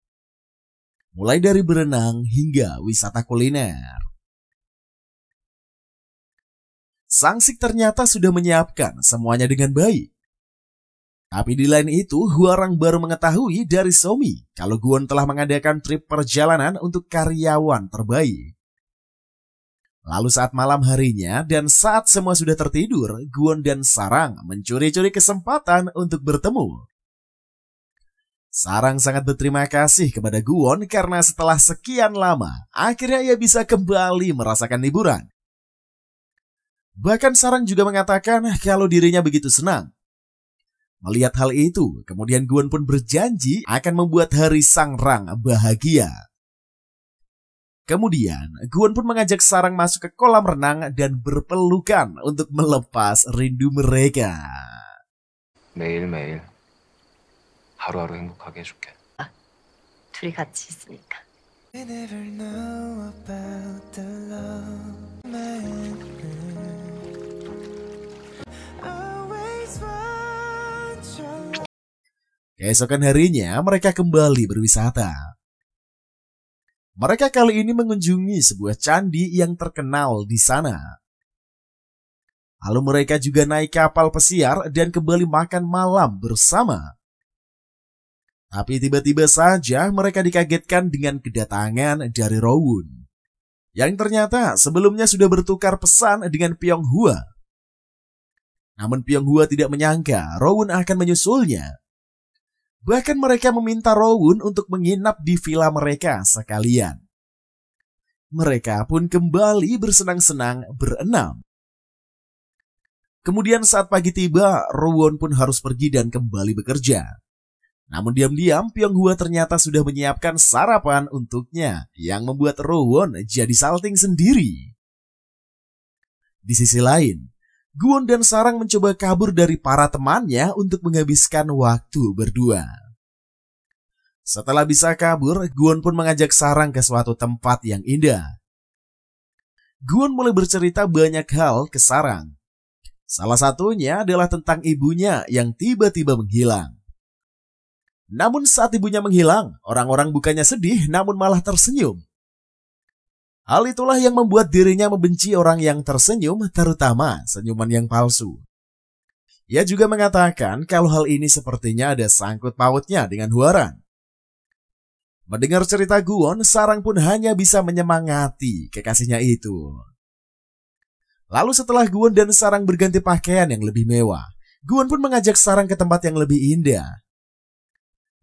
Mulai dari berenang hingga wisata kuliner. Sang-sik ternyata sudah menyiapkan semuanya dengan baik. Tapi di lain itu, Hwarang baru mengetahui dari Somi kalau Gwon telah mengadakan trip perjalanan untuk karyawan terbaik. Lalu saat malam harinya dan saat semua sudah tertidur, Gwon dan Sarang mencuri-curi kesempatan untuk bertemu. Sarang sangat berterima kasih kepada Gwon karena setelah sekian lama, akhirnya ia bisa kembali merasakan liburan. Bahkan Sarang juga mengatakan kalau dirinya begitu senang. Melihat hal itu, kemudian Gwon pun berjanji akan membuat hari Sang Rang bahagia. Kemudian, Gwon pun mengajak Sarang masuk ke kolam renang dan berpelukan untuk melepas rindu mereka. 매일매일 하루하루 행복하게 해줄게. 둘이 같이 있으니까. Keesokan harinya, mereka kembali berwisata. Mereka kali ini mengunjungi sebuah candi yang terkenal di sana. Lalu mereka juga naik kapal pesiar dan kembali makan malam bersama. Tapi tiba-tiba saja mereka dikagetkan dengan kedatangan dari Rowoon, yang ternyata sebelumnya sudah bertukar pesan dengan Pyonghwa. Namun Pyonghwa tidak menyangka Rowoon akan menyusulnya. Bahkan mereka meminta Rowoon untuk menginap di villa mereka sekalian. Mereka pun kembali bersenang-senang berenam. Kemudian saat pagi tiba, Rowoon pun harus pergi dan kembali bekerja. Namun diam-diam Pyonghwa ternyata sudah menyiapkan sarapan untuknya yang membuat Rowoon jadi salting sendiri. Di sisi lain, Gwon dan Sarang mencoba kabur dari para temannya untuk menghabiskan waktu berdua. Setelah bisa kabur, Gwon pun mengajak Sarang ke suatu tempat yang indah. Gwon mulai bercerita banyak hal ke Sarang. Salah satunya adalah tentang ibunya yang tiba-tiba menghilang. Namun saat ibunya menghilang, orang-orang bukannya sedih namun malah tersenyum. Hal itulah yang membuat dirinya membenci orang yang tersenyum, terutama senyuman yang palsu. Ia juga mengatakan kalau hal ini sepertinya ada sangkut pautnya dengan Hwaran. Mendengar cerita Guwon, Sarang pun hanya bisa menyemangati kekasihnya itu. Lalu setelah Guwon dan Sarang berganti pakaian yang lebih mewah, Guwon pun mengajak Sarang ke tempat yang lebih indah.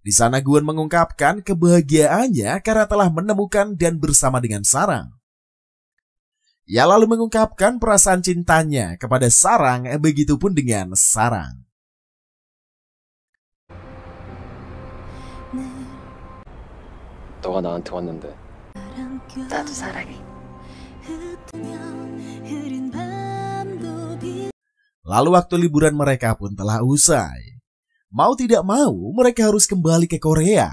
Di sana Guwon mengungkapkan kebahagiaannya karena telah menemukan dan bersama dengan Sarang. Ia lalu mengungkapkan perasaan cintanya kepada Sarang, begitupun dengan Sarang. 너가 나한테 왔는데 나도 사랑해. Lalu waktu liburan mereka pun telah usai. Mau tidak mau, mereka harus kembali ke Korea.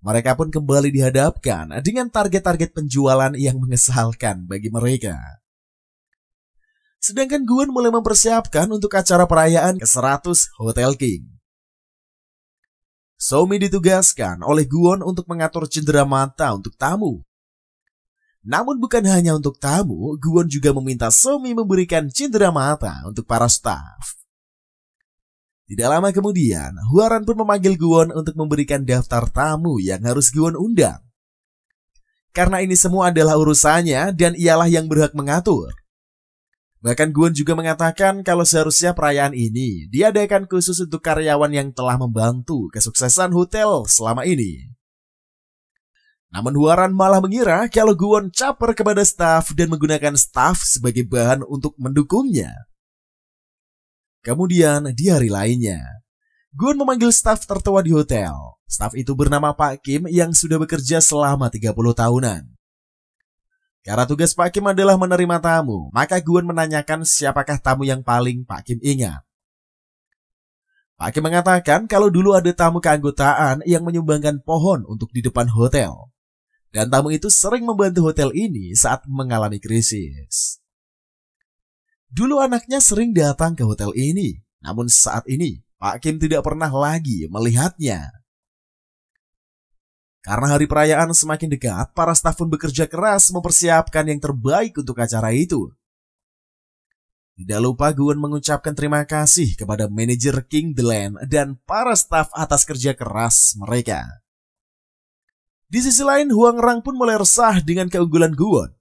Mereka pun kembali dihadapkan dengan target-target penjualan yang mengesalkan bagi mereka. Sedangkan Guwon mulai mempersiapkan untuk acara perayaan ke-100 Hotel King. Somi ditugaskan oleh Guwon untuk mengatur cenderamata untuk tamu. Namun bukan hanya untuk tamu, Guwon juga meminta Somi memberikan cenderamata untuk para staf. Tidak lama kemudian, Hwaran pun memanggil Guwon untuk memberikan daftar tamu yang harus Guwon undang. Karena ini semua adalah urusannya dan ialah yang berhak mengatur. Bahkan Guwon juga mengatakan kalau seharusnya perayaan ini diadakan khusus untuk karyawan yang telah membantu kesuksesan hotel selama ini. Namun Hwaran malah mengira kalau Guwon caper kepada staf dan menggunakan staf sebagai bahan untuk mendukungnya. Kemudian di hari lainnya, Guwon memanggil staf tertua di hotel. Staf itu bernama Pak Kim yang sudah bekerja selama 30 tahunan. Karena tugas Pak Kim adalah menerima tamu, maka Guwon menanyakan siapakah tamu yang paling Pak Kim ingat. Pak Kim mengatakan kalau dulu ada tamu keanggotaan yang menyumbangkan pohon untuk di depan hotel. Dan tamu itu sering membantu hotel ini saat mengalami krisis. Dulu anaknya sering datang ke hotel ini, namun saat ini Pak Kim tidak pernah lagi melihatnya. Karena hari perayaan semakin dekat, para staf pun bekerja keras mempersiapkan yang terbaik untuk acara itu. Tidak lupa Guwon mengucapkan terima kasih kepada manajer King The Land dan para staf atas kerja keras mereka. Di sisi lain, Hwang Rang pun mulai resah dengan keunggulan Guwon.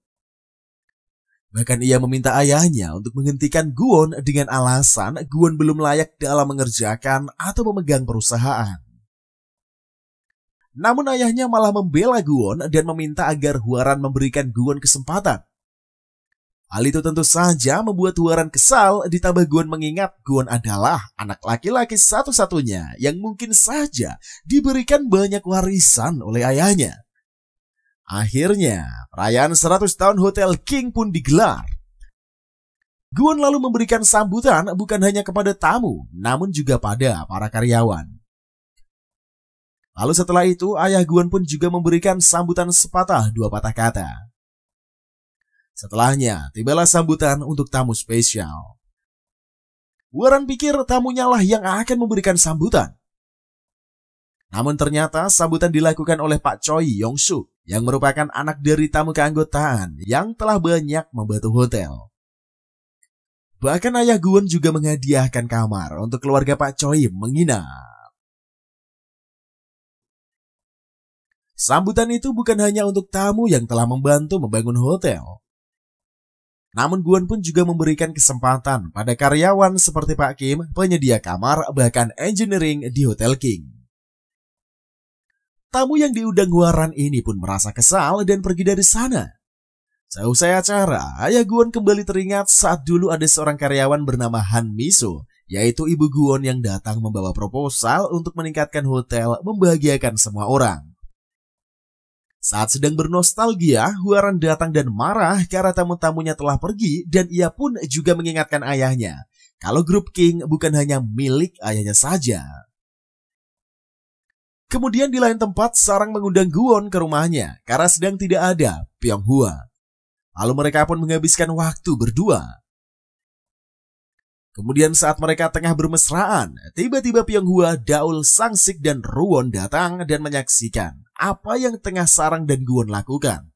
Bahkan ia meminta ayahnya untuk menghentikan Guwon dengan alasan Guwon belum layak dalam mengerjakan atau memegang perusahaan. Namun ayahnya malah membela Guwon dan meminta agar Hwaran memberikan Guwon kesempatan. Hal itu tentu saja membuat Hwaran kesal, ditambah Guwon mengingat Guwon adalah anak laki-laki satu-satunya yang mungkin saja diberikan banyak warisan oleh ayahnya. Akhirnya, perayaan 100 tahun Hotel King pun digelar. Guwon lalu memberikan sambutan bukan hanya kepada tamu, namun juga pada para karyawan. Lalu setelah itu, ayah Guwon pun juga memberikan sambutan sepatah dua patah kata. Setelahnya, tibalah sambutan untuk tamu spesial. Hwaran pikir tamunya lah yang akan memberikan sambutan. Namun ternyata sambutan dilakukan oleh Pak Choi Yong-suk yang merupakan anak dari tamu keanggotaan yang telah banyak membantu hotel. Bahkan ayah Guwon juga menghadiahkan kamar untuk keluarga Pak Choi menginap. Sambutan itu bukan hanya untuk tamu yang telah membantu membangun hotel. Namun Guwon pun juga memberikan kesempatan pada karyawan seperti Pak Kim, penyedia kamar, bahkan engineering di Hotel King. Tamu yang diundang Hwaran ini pun merasa kesal dan pergi dari sana. Seusai acara, ayah Guwon kembali teringat saat dulu ada seorang karyawan bernama Han Miso, yaitu ibu Guwon yang datang membawa proposal untuk meningkatkan hotel, membahagiakan semua orang. Saat sedang bernostalgia, Hwaran datang dan marah karena tamu-tamunya telah pergi dan ia pun juga mengingatkan ayahnya kalau grup King bukan hanya milik ayahnya saja. Kemudian di lain tempat, Sarang mengundang Guwon ke rumahnya karena sedang tidak ada Pyonghwa. Lalu mereka pun menghabiskan waktu berdua. Kemudian saat mereka tengah bermesraan, tiba-tiba Pyonghwa, Daul, Sang-sik, dan Ruwon datang dan menyaksikan apa yang tengah Sarang dan Guwon lakukan.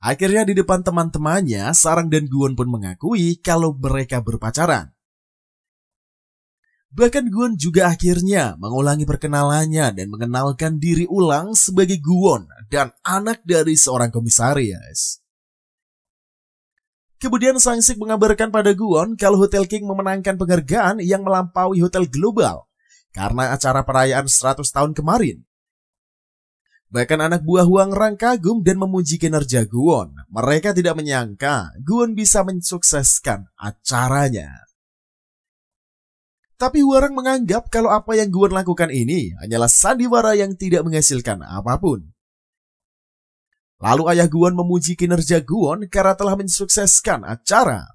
Akhirnya di depan teman-temannya, Sarang dan Guwon pun mengakui kalau mereka berpacaran. Bahkan Guwon juga akhirnya mengulangi perkenalannya dan mengenalkan diri ulang sebagai Guwon dan anak dari seorang komisaris. Kemudian Sang-sik mengabarkan pada Guwon kalau Hotel King memenangkan penghargaan yang melampaui hotel global karena acara perayaan 100 tahun kemarin. Bahkan anak buah Hwang Rang kagum dan memuji kinerja Guwon. Mereka tidak menyangka Guwon bisa mensukseskan acaranya. Tapi Hwarang menganggap kalau apa yang Guwon lakukan ini hanyalah sandiwara yang tidak menghasilkan apapun. Lalu ayah Guwon memuji kinerja Guwon karena telah mensukseskan acara.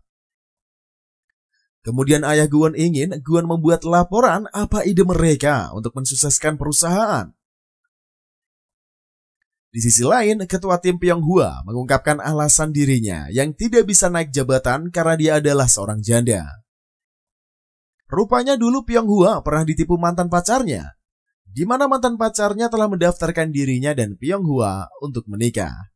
Kemudian ayah Guwon ingin Guwon membuat laporan apa ide mereka untuk mensukseskan perusahaan. Di sisi lain, ketua tim Pyonghwa mengungkapkan alasan dirinya yang tidak bisa naik jabatan karena dia adalah seorang janda. Rupanya dulu Pyonghwa pernah ditipu mantan pacarnya, di mana mantan pacarnya telah mendaftarkan dirinya dan Pyonghwa untuk menikah.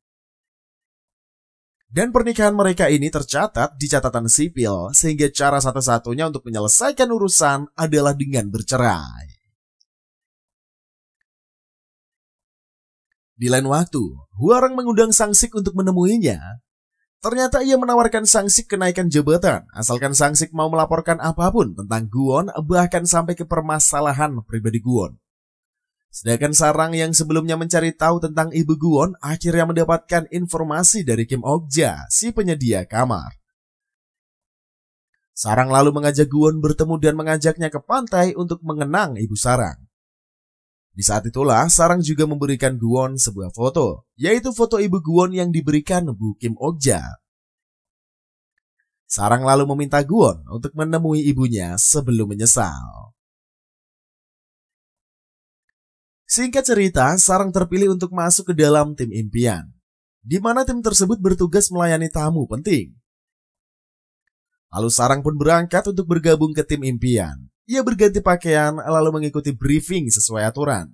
Dan pernikahan mereka ini tercatat di catatan sipil, sehingga cara satu-satunya untuk menyelesaikan urusan adalah dengan bercerai. Di lain waktu, Hwarang mengundang Sang-sik untuk menemuinya. Ternyata ia menawarkan Sang-sik kenaikan jabatan, asalkan Sang-sik mau melaporkan apapun tentang Guwon, bahkan sampai ke permasalahan pribadi Guwon. Sedangkan Sarang yang sebelumnya mencari tahu tentang ibu Guwon, akhirnya mendapatkan informasi dari Kim Ok-ja, si penyedia kamar. Sarang lalu mengajak Guwon bertemu dan mengajaknya ke pantai untuk mengenang ibu Sarang. Di saat itulah Sarang juga memberikan Guwon sebuah foto, yaitu foto ibu Guwon yang diberikan Bu Kim Ok-ja. Sarang lalu meminta Guwon untuk menemui ibunya sebelum menyesal. Singkat cerita, Sarang terpilih untuk masuk ke dalam tim impian, di mana tim tersebut bertugas melayani tamu penting. Lalu Sarang pun berangkat untuk bergabung ke tim impian. Ia berganti pakaian lalu mengikuti briefing sesuai aturan.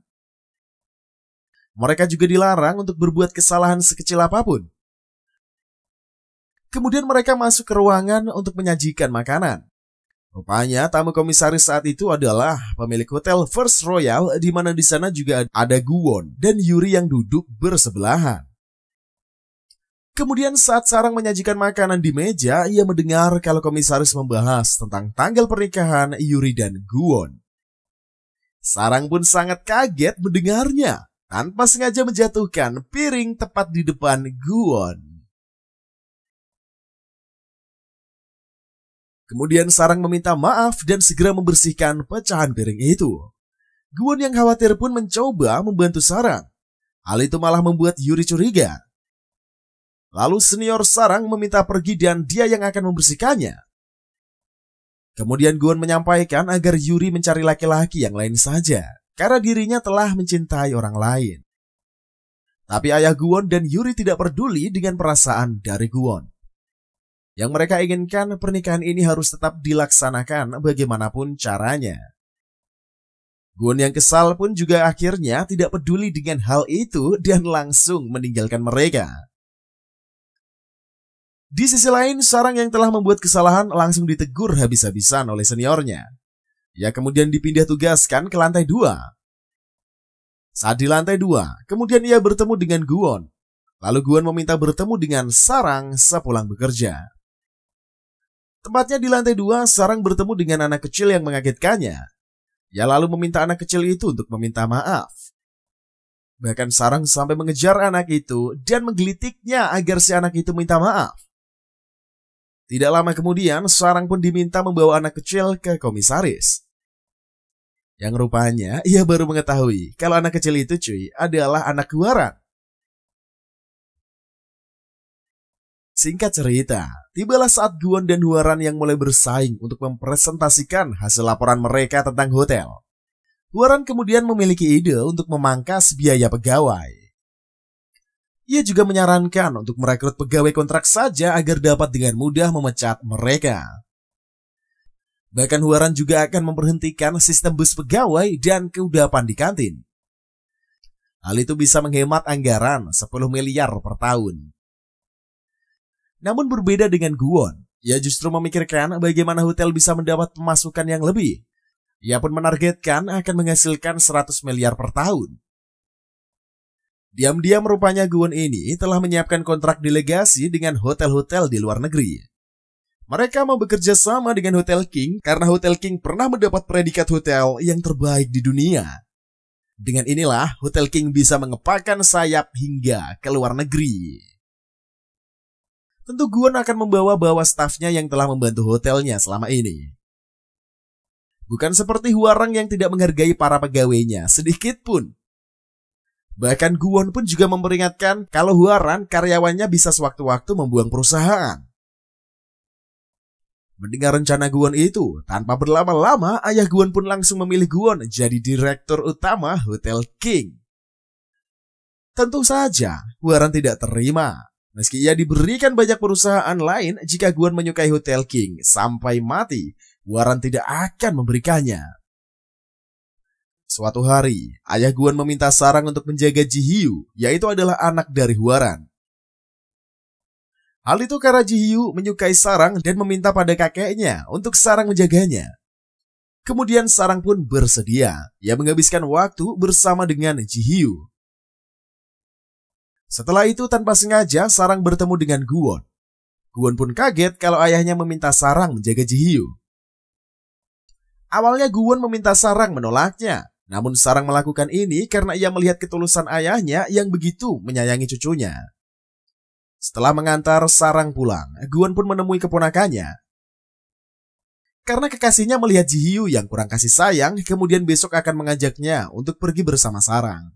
Mereka juga dilarang untuk berbuat kesalahan sekecil apapun. Kemudian mereka masuk ke ruangan untuk menyajikan makanan. Rupanya tamu komisaris saat itu adalah pemilik hotel First Royal, di mana di sana juga ada Guwon dan Yuri yang duduk bersebelahan. Kemudian saat Sarang menyajikan makanan di meja, ia mendengar kalau komisaris membahas tentang tanggal pernikahan Yuri dan Guwon. Sarang pun sangat kaget mendengarnya, tanpa sengaja menjatuhkan piring tepat di depan Guwon. Kemudian Sarang meminta maaf dan segera membersihkan pecahan piring itu. Guwon yang khawatir pun mencoba membantu Sarang. Hal itu malah membuat Yuri curiga. Lalu senior Sarang meminta pergi dan dia yang akan membersihkannya. Kemudian Guwon menyampaikan agar Yuri mencari laki-laki yang lain saja, karena dirinya telah mencintai orang lain. Tapi ayah Guwon dan Yuri tidak peduli dengan perasaan dari Guwon. Yang mereka inginkan pernikahan ini harus tetap dilaksanakan bagaimanapun caranya. Guwon yang kesal pun juga akhirnya tidak peduli dengan hal itu dan langsung meninggalkan mereka. Di sisi lain, Sarang yang telah membuat kesalahan langsung ditegur habis-habisan oleh seniornya. Ia kemudian dipindah tugaskan ke lantai 2. Saat di lantai 2, kemudian ia bertemu dengan Guwon. Lalu Guwon meminta bertemu dengan Sarang sepulang bekerja. Tempatnya di lantai 2, Sarang bertemu dengan anak kecil yang mengagetkannya. Ia lalu meminta anak kecil itu untuk meminta maaf. Bahkan Sarang sampai mengejar anak itu dan menggelitiknya agar si anak itu minta maaf. Tidak lama kemudian, Sarang pun diminta membawa anak kecil ke komisaris. Yang rupanya, ia baru mengetahui kalau anak kecil itu adalah anak Hwarang. Singkat cerita, tibalah saat Guwon dan Hwarang yang mulai bersaing untuk mempresentasikan hasil laporan mereka tentang hotel. Hwarang kemudian memiliki ide untuk memangkas biaya pegawai. Ia juga menyarankan untuk merekrut pegawai kontrak saja agar dapat dengan mudah memecat mereka. Bahkan Hwarang juga akan memberhentikan sistem bus pegawai dan keudapan di kantin. Hal itu bisa menghemat anggaran 10 miliar per tahun. Namun berbeda dengan Guwon, ia justru memikirkan bagaimana hotel bisa mendapat pemasukan yang lebih. Ia pun menargetkan akan menghasilkan 100 miliar per tahun. Diam-diam rupanya Guwon ini telah menyiapkan kontrak delegasi dengan hotel-hotel di luar negeri. Mereka mau bekerja sama dengan Hotel King karena Hotel King pernah mendapat predikat hotel yang terbaik di dunia. Dengan inilah Hotel King bisa mengepakkan sayap hingga ke luar negeri. Tentu Guwon akan membawa stafnya yang telah membantu hotelnya selama ini. Bukan seperti Hwarang yang tidak menghargai para pegawainya sedikit pun. Bahkan Guwon pun juga memperingatkan kalau Hwarang karyawannya bisa sewaktu-waktu membuang perusahaan. Mendengar rencana Guwon itu, tanpa berlama-lama ayah Guwon pun langsung memilih Guwon jadi direktur utama Hotel King. Tentu saja Hwarang tidak terima. Meski ia diberikan banyak perusahaan lain, jika Guwon menyukai Hotel King sampai mati, Hwarang tidak akan memberikannya. Suatu hari, ayah Guwon meminta Sarang untuk menjaga Ji Hyu, yaitu adalah anak dari Hwarang. Hal itu karena Ji Hyu menyukai Sarang dan meminta pada kakeknya untuk Sarang menjaganya. Kemudian Sarang pun bersedia. Ia menghabiskan waktu bersama dengan Ji Hyu. Setelah itu tanpa sengaja Sarang bertemu dengan Guwon. Guwon pun kaget kalau ayahnya meminta Sarang menjaga Ji Hyu. Awalnya Guwon meminta Sarang menolaknya. Namun Sarang melakukan ini karena ia melihat ketulusan ayahnya yang begitu menyayangi cucunya. Setelah mengantar Sarang pulang, Guwon pun menemui keponakannya. Karena kekasihnya melihat Ji Hyu yang kurang kasih sayang, kemudian besok akan mengajaknya untuk pergi bersama Sarang.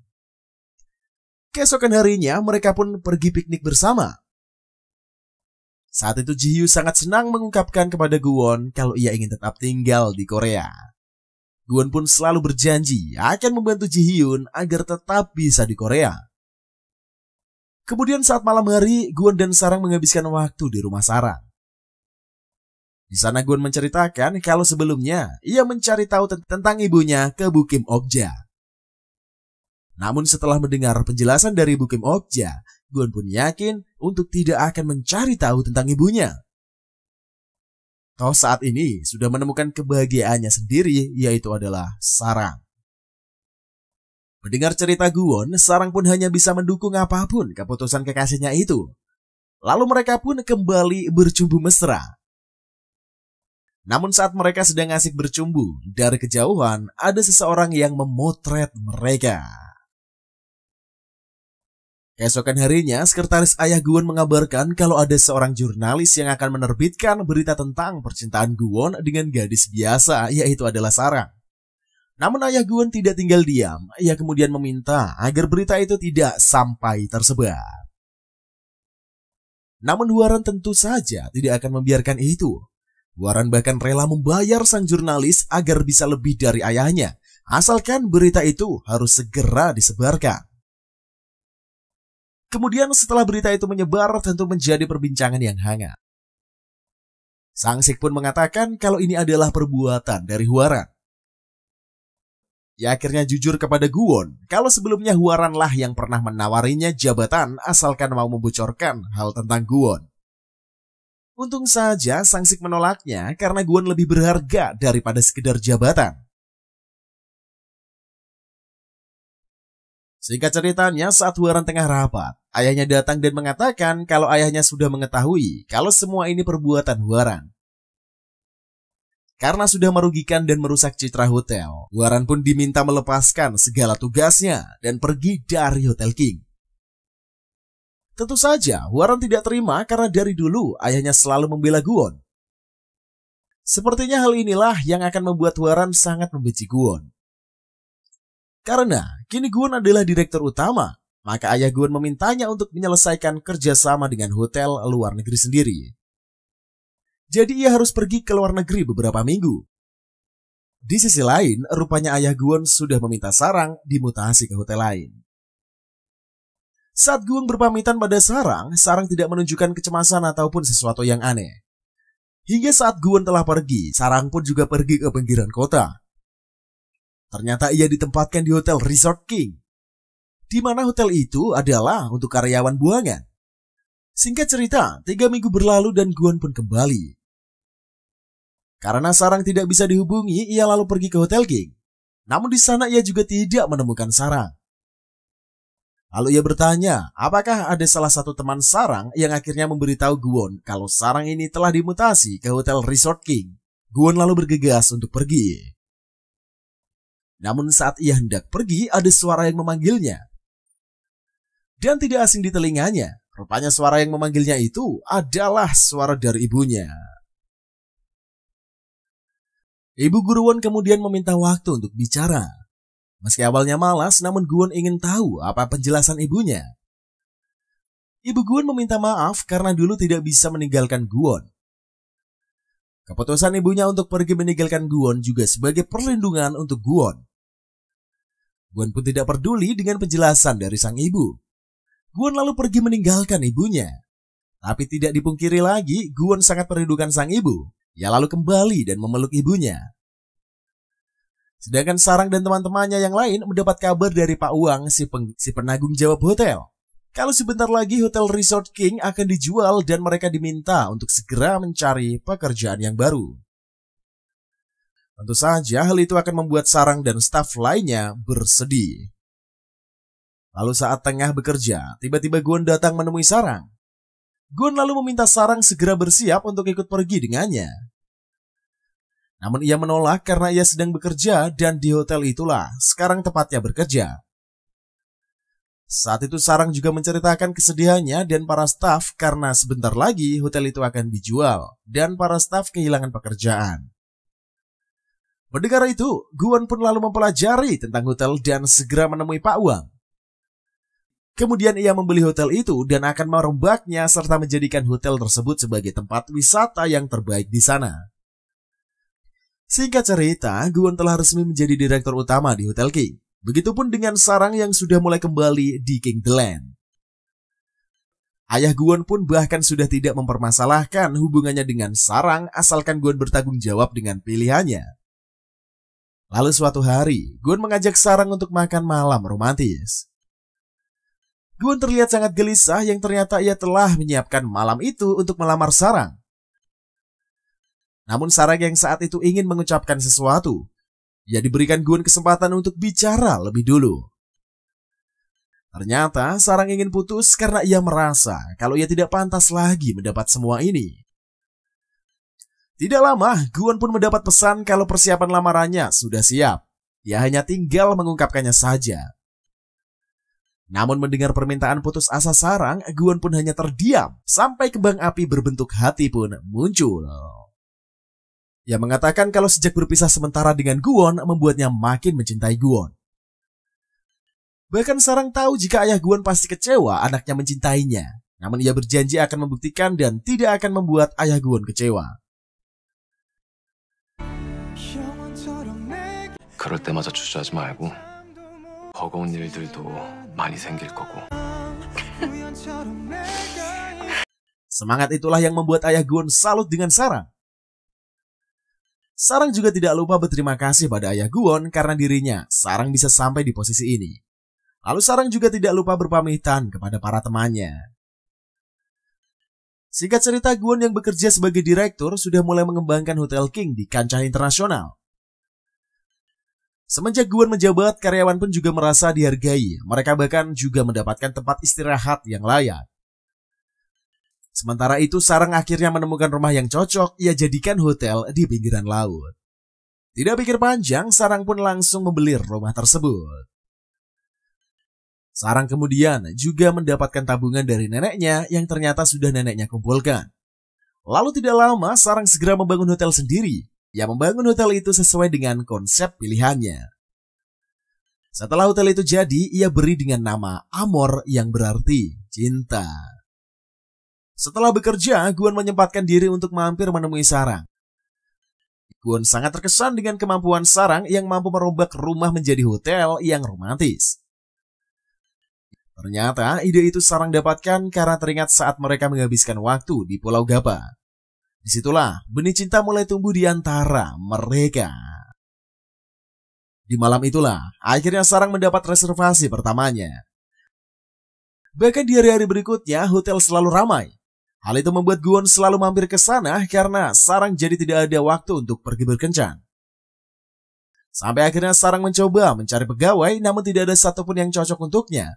Keesokan harinya mereka pun pergi piknik bersama. Saat itu Ji Hyu sangat senang mengungkapkan kepada Guwon kalau ia ingin tetap tinggal di Korea. Guwon pun selalu berjanji akan membantu Ji Hyun agar tetap bisa di Korea. Kemudian saat malam hari, Guwon dan Sarang menghabiskan waktu di rumah Sarang. Di sana Guwon menceritakan kalau sebelumnya ia mencari tahu tentang ibunya ke Bu Kim Ok-ja. Namun setelah mendengar penjelasan dari Bu Kim Ok-ja, Guwon pun yakin untuk tidak akan mencari tahu tentang ibunya. Toh saat ini sudah menemukan kebahagiaannya sendiri, yaitu adalah Sarang. Mendengar cerita Guwon, Sarang pun hanya bisa mendukung apapun keputusan kekasihnya itu. Lalu mereka pun kembali bercumbu mesra. Namun saat mereka sedang asik bercumbu, dari kejauhan ada seseorang yang memotret mereka. Keesokan harinya, sekretaris ayah Guwon mengabarkan kalau ada seorang jurnalis yang akan menerbitkan berita tentang percintaan Guwon dengan gadis biasa, yaitu adalah Sarang. Namun ayah Guwon tidak tinggal diam, ia kemudian meminta agar berita itu tidak sampai tersebar. Namun Hwarang tentu saja tidak akan membiarkan itu. Hwarang bahkan rela membayar sang jurnalis agar bisa lebih dari ayahnya, asalkan berita itu harus segera disebarkan. Kemudian setelah berita itu menyebar, tentu menjadi perbincangan yang hangat. Sang Sik pun mengatakan kalau ini adalah perbuatan dari Hwarang. Ia akhirnya jujur kepada Guwon kalau sebelumnya Hwarang lah yang pernah menawarinya jabatan asalkan mau membocorkan hal tentang Guwon. Untung saja Sang Sik menolaknya karena Guwon lebih berharga daripada sekedar jabatan. Singkat ceritanya, saat Hwarang tengah rapat, ayahnya datang dan mengatakan kalau ayahnya sudah mengetahui kalau semua ini perbuatan Hwarang. Karena sudah merugikan dan merusak citra hotel, Hwarang pun diminta melepaskan segala tugasnya dan pergi dari Hotel King. Tentu saja, Hwarang tidak terima karena dari dulu ayahnya selalu membela Guwon. Sepertinya hal inilah yang akan membuat Hwarang sangat membenci Guwon. Karena kini Guwon adalah direktur utama, maka ayah Guwon memintanya untuk menyelesaikan kerjasama dengan hotel luar negeri sendiri. Jadi ia harus pergi ke luar negeri beberapa minggu. Di sisi lain, rupanya ayah Guwon sudah meminta Sarang dimutasi ke hotel lain. Saat Guwon berpamitan pada Sarang, Sarang tidak menunjukkan kecemasan ataupun sesuatu yang aneh. Hingga saat Guwon telah pergi, Sarang pun juga pergi ke pinggiran kota. Ternyata ia ditempatkan di Hotel Resort King, di mana hotel itu adalah untuk karyawan buangan. Singkat cerita, 3 minggu berlalu dan Guwon pun kembali. Karena Sarang tidak bisa dihubungi, ia lalu pergi ke Hotel King. Namun di sana ia juga tidak menemukan Sarang. Lalu ia bertanya, apakah ada salah satu teman Sarang yang akhirnya memberitahu Gwon kalau Sarang ini telah dimutasi ke Hotel Resort King. Gwon lalu bergegas untuk pergi. Namun saat ia hendak pergi, ada suara yang memanggilnya. Dan tidak asing di telinganya, rupanya suara yang memanggilnya itu adalah suara dari ibunya. Ibu Gwon kemudian meminta waktu untuk bicara. Meski awalnya malas, namun Gwon ingin tahu apa penjelasan ibunya. Ibu Gwon meminta maaf karena dulu tidak bisa meninggalkan Gwon. Keputusan ibunya untuk pergi meninggalkan Gwon juga sebagai perlindungan untuk Gwon. Gwon pun tidak peduli dengan penjelasan dari sang ibu. Gwon lalu pergi meninggalkan ibunya. Tapi tidak dipungkiri lagi, Gwon sangat merindukan sang ibu. Ia lalu kembali dan memeluk ibunya. Sedangkan Sarang dan teman-temannya yang lain mendapat kabar dari Pak Uang, si penanggung jawab hotel. Kalau sebentar lagi Hotel Resort King akan dijual dan mereka diminta untuk segera mencari pekerjaan yang baru. Tentu saja hal itu akan membuat Sarang dan staf lainnya bersedih. Lalu saat tengah bekerja, tiba-tiba Gwon datang menemui Sarang. Gwon lalu meminta Sarang segera bersiap untuk ikut pergi dengannya. Namun ia menolak karena ia sedang bekerja dan di hotel itulah sekarang tepatnya bekerja. Saat itu Sarang juga menceritakan kesedihannya dan para staf karena sebentar lagi hotel itu akan dijual dan para staf kehilangan pekerjaan. Mendengar itu, Gwon pun lalu mempelajari tentang hotel dan segera menemui Pak Uang. Kemudian ia membeli hotel itu dan akan merombaknya serta menjadikan hotel tersebut sebagai tempat wisata yang terbaik di sana. Singkat cerita, Gwon telah resmi menjadi direktur utama di Hotel King. Begitupun dengan Sarang yang sudah mulai kembali di King The Land. Ayah Gwon pun bahkan sudah tidak mempermasalahkan hubungannya dengan Sarang asalkan Gwon bertanggung jawab dengan pilihannya. Lalu suatu hari, Gwon mengajak Sarang untuk makan malam romantis. Gwon terlihat sangat gelisah yang ternyata ia telah menyiapkan malam itu untuk melamar Sarang. Namun Sarang yang saat itu ingin mengucapkan sesuatu. Ia diberikan Gwon kesempatan untuk bicara lebih dulu. Ternyata Sarang ingin putus karena ia merasa kalau ia tidak pantas lagi mendapat semua ini. Tidak lama, Gwon pun mendapat pesan kalau persiapan lamarannya sudah siap. Ia hanya tinggal mengungkapkannya saja. Namun mendengar permintaan putus asa Sarang, Gwon pun hanya terdiam sampai kembang api berbentuk hati pun muncul. Ia mengatakan kalau sejak berpisah sementara dengan Gwon membuatnya makin mencintai Gwon. Bahkan Sarang tahu jika ayah Gwon pasti kecewa anaknya mencintainya. Namun ia berjanji akan membuktikan dan tidak akan membuat ayah Gwon kecewa. 그럴 때마다 주저하지 말고 버거운 일들도 많이 생길 거고. Semangat itulah yang membuat ayah Gwon salut dengan Sarang. Sarang juga tidak lupa berterima kasih pada ayah Gwon karena dirinya Sarang bisa sampai di posisi ini. Lalu Sarang juga tidak lupa berpamitan kepada para temannya. Singkat cerita, Gwon yang bekerja sebagai direktur sudah mulai mengembangkan Hotel King di kancah internasional. Semenjak Gwon menjabat, karyawan pun juga merasa dihargai. Mereka bahkan juga mendapatkan tempat istirahat yang layak. Sementara itu, Sarang akhirnya menemukan rumah yang cocok. Ia jadikan hotel di pinggiran laut. Tidak pikir panjang, Sarang pun langsung membeli rumah tersebut. Sarang kemudian juga mendapatkan tabungan dari neneknya yang ternyata sudah neneknya kumpulkan. Lalu tidak lama, Sarang segera membangun hotel sendiri. Ia membangun hotel itu sesuai dengan konsep pilihannya. Setelah hotel itu jadi, ia beri dengan nama Amor yang berarti cinta. Setelah bekerja, Gwon menyempatkan diri untuk mampir menemui Sarang. Gwon sangat terkesan dengan kemampuan Sarang yang mampu merubah rumah menjadi hotel yang romantis. Ternyata ide itu Sarang dapatkan karena teringat saat mereka menghabiskan waktu di Pulau Gapa. Disitulah benih cinta mulai tumbuh di antara mereka. Di malam itulah akhirnya Sarang mendapat reservasi pertamanya. Bahkan di hari-hari berikutnya hotel selalu ramai. Hal itu membuat Guwon selalu mampir ke sana karena Sarang jadi tidak ada waktu untuk pergi berkencan. Sampai akhirnya Sarang mencoba mencari pegawai namun tidak ada satupun yang cocok untuknya.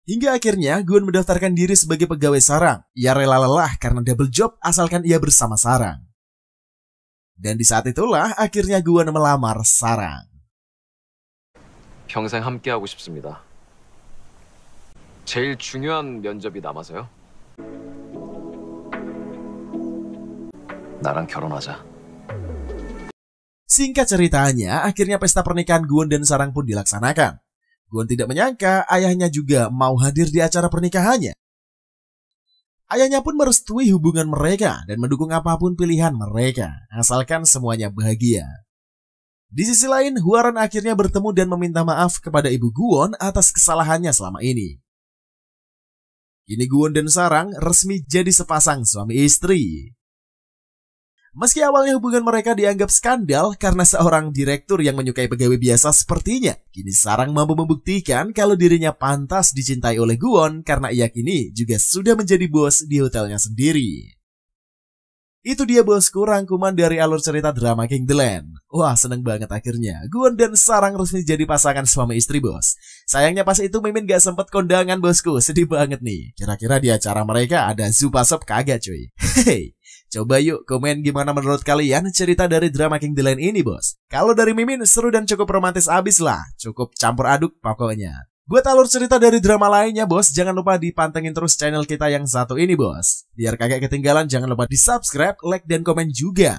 Hingga akhirnya Guwon mendaftarkan diri sebagai pegawai Sarang. Ia rela lelah karena double job asalkan ia bersama Sarang. Dan di saat itulah akhirnya Guwon melamar Sarang. 평생 함께하고 싶습니다. 제일 중요한 면접이 남아서요. 나랑 결혼하자. Singkat ceritanya, akhirnya pesta pernikahan Guwon dan Sarang pun dilaksanakan. Guwon tidak menyangka ayahnya juga mau hadir di acara pernikahannya. Ayahnya pun merestui hubungan mereka dan mendukung apapun pilihan mereka, asalkan semuanya bahagia. Di sisi lain, Hwaran akhirnya bertemu dan meminta maaf kepada ibu Guwon atas kesalahannya selama ini. Kini Guwon dan Sarang resmi jadi sepasang suami istri. Meski awalnya hubungan mereka dianggap skandal karena seorang direktur yang menyukai pegawai biasa sepertinya, kini Sarang mampu membuktikan kalau dirinya pantas dicintai oleh Guwon karena ia kini juga sudah menjadi bos di hotelnya sendiri. Itu dia bosku rangkuman dari alur cerita drama King The Land. Wah, seneng banget akhirnya Guwon dan Sarang resmi jadi pasangan suami istri bos. Sayangnya pas itu Mimin gak sempet kondangan bosku, sedih banget nih. Kira-kira di acara mereka ada Supasop kagak cuy? Hehehe. Coba yuk komen gimana menurut kalian cerita dari drama King The Land ini bos. Kalau dari Mimin seru dan cukup romantis abis lah. Cukup campur aduk pokoknya. Buat alur cerita dari drama lainnya bos, jangan lupa dipantengin terus channel kita yang satu ini bos. Biar kagak ketinggalan jangan lupa di subscribe, like, dan komen juga.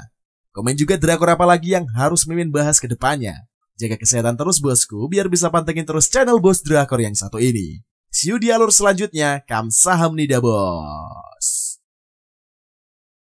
Komen juga drakor apa lagi yang harus Mimin bahas ke depannya. Jaga kesehatan terus bosku, biar bisa pantengin terus channel bos drakor yang satu ini. See you di alur selanjutnya, kamsahamnida bos.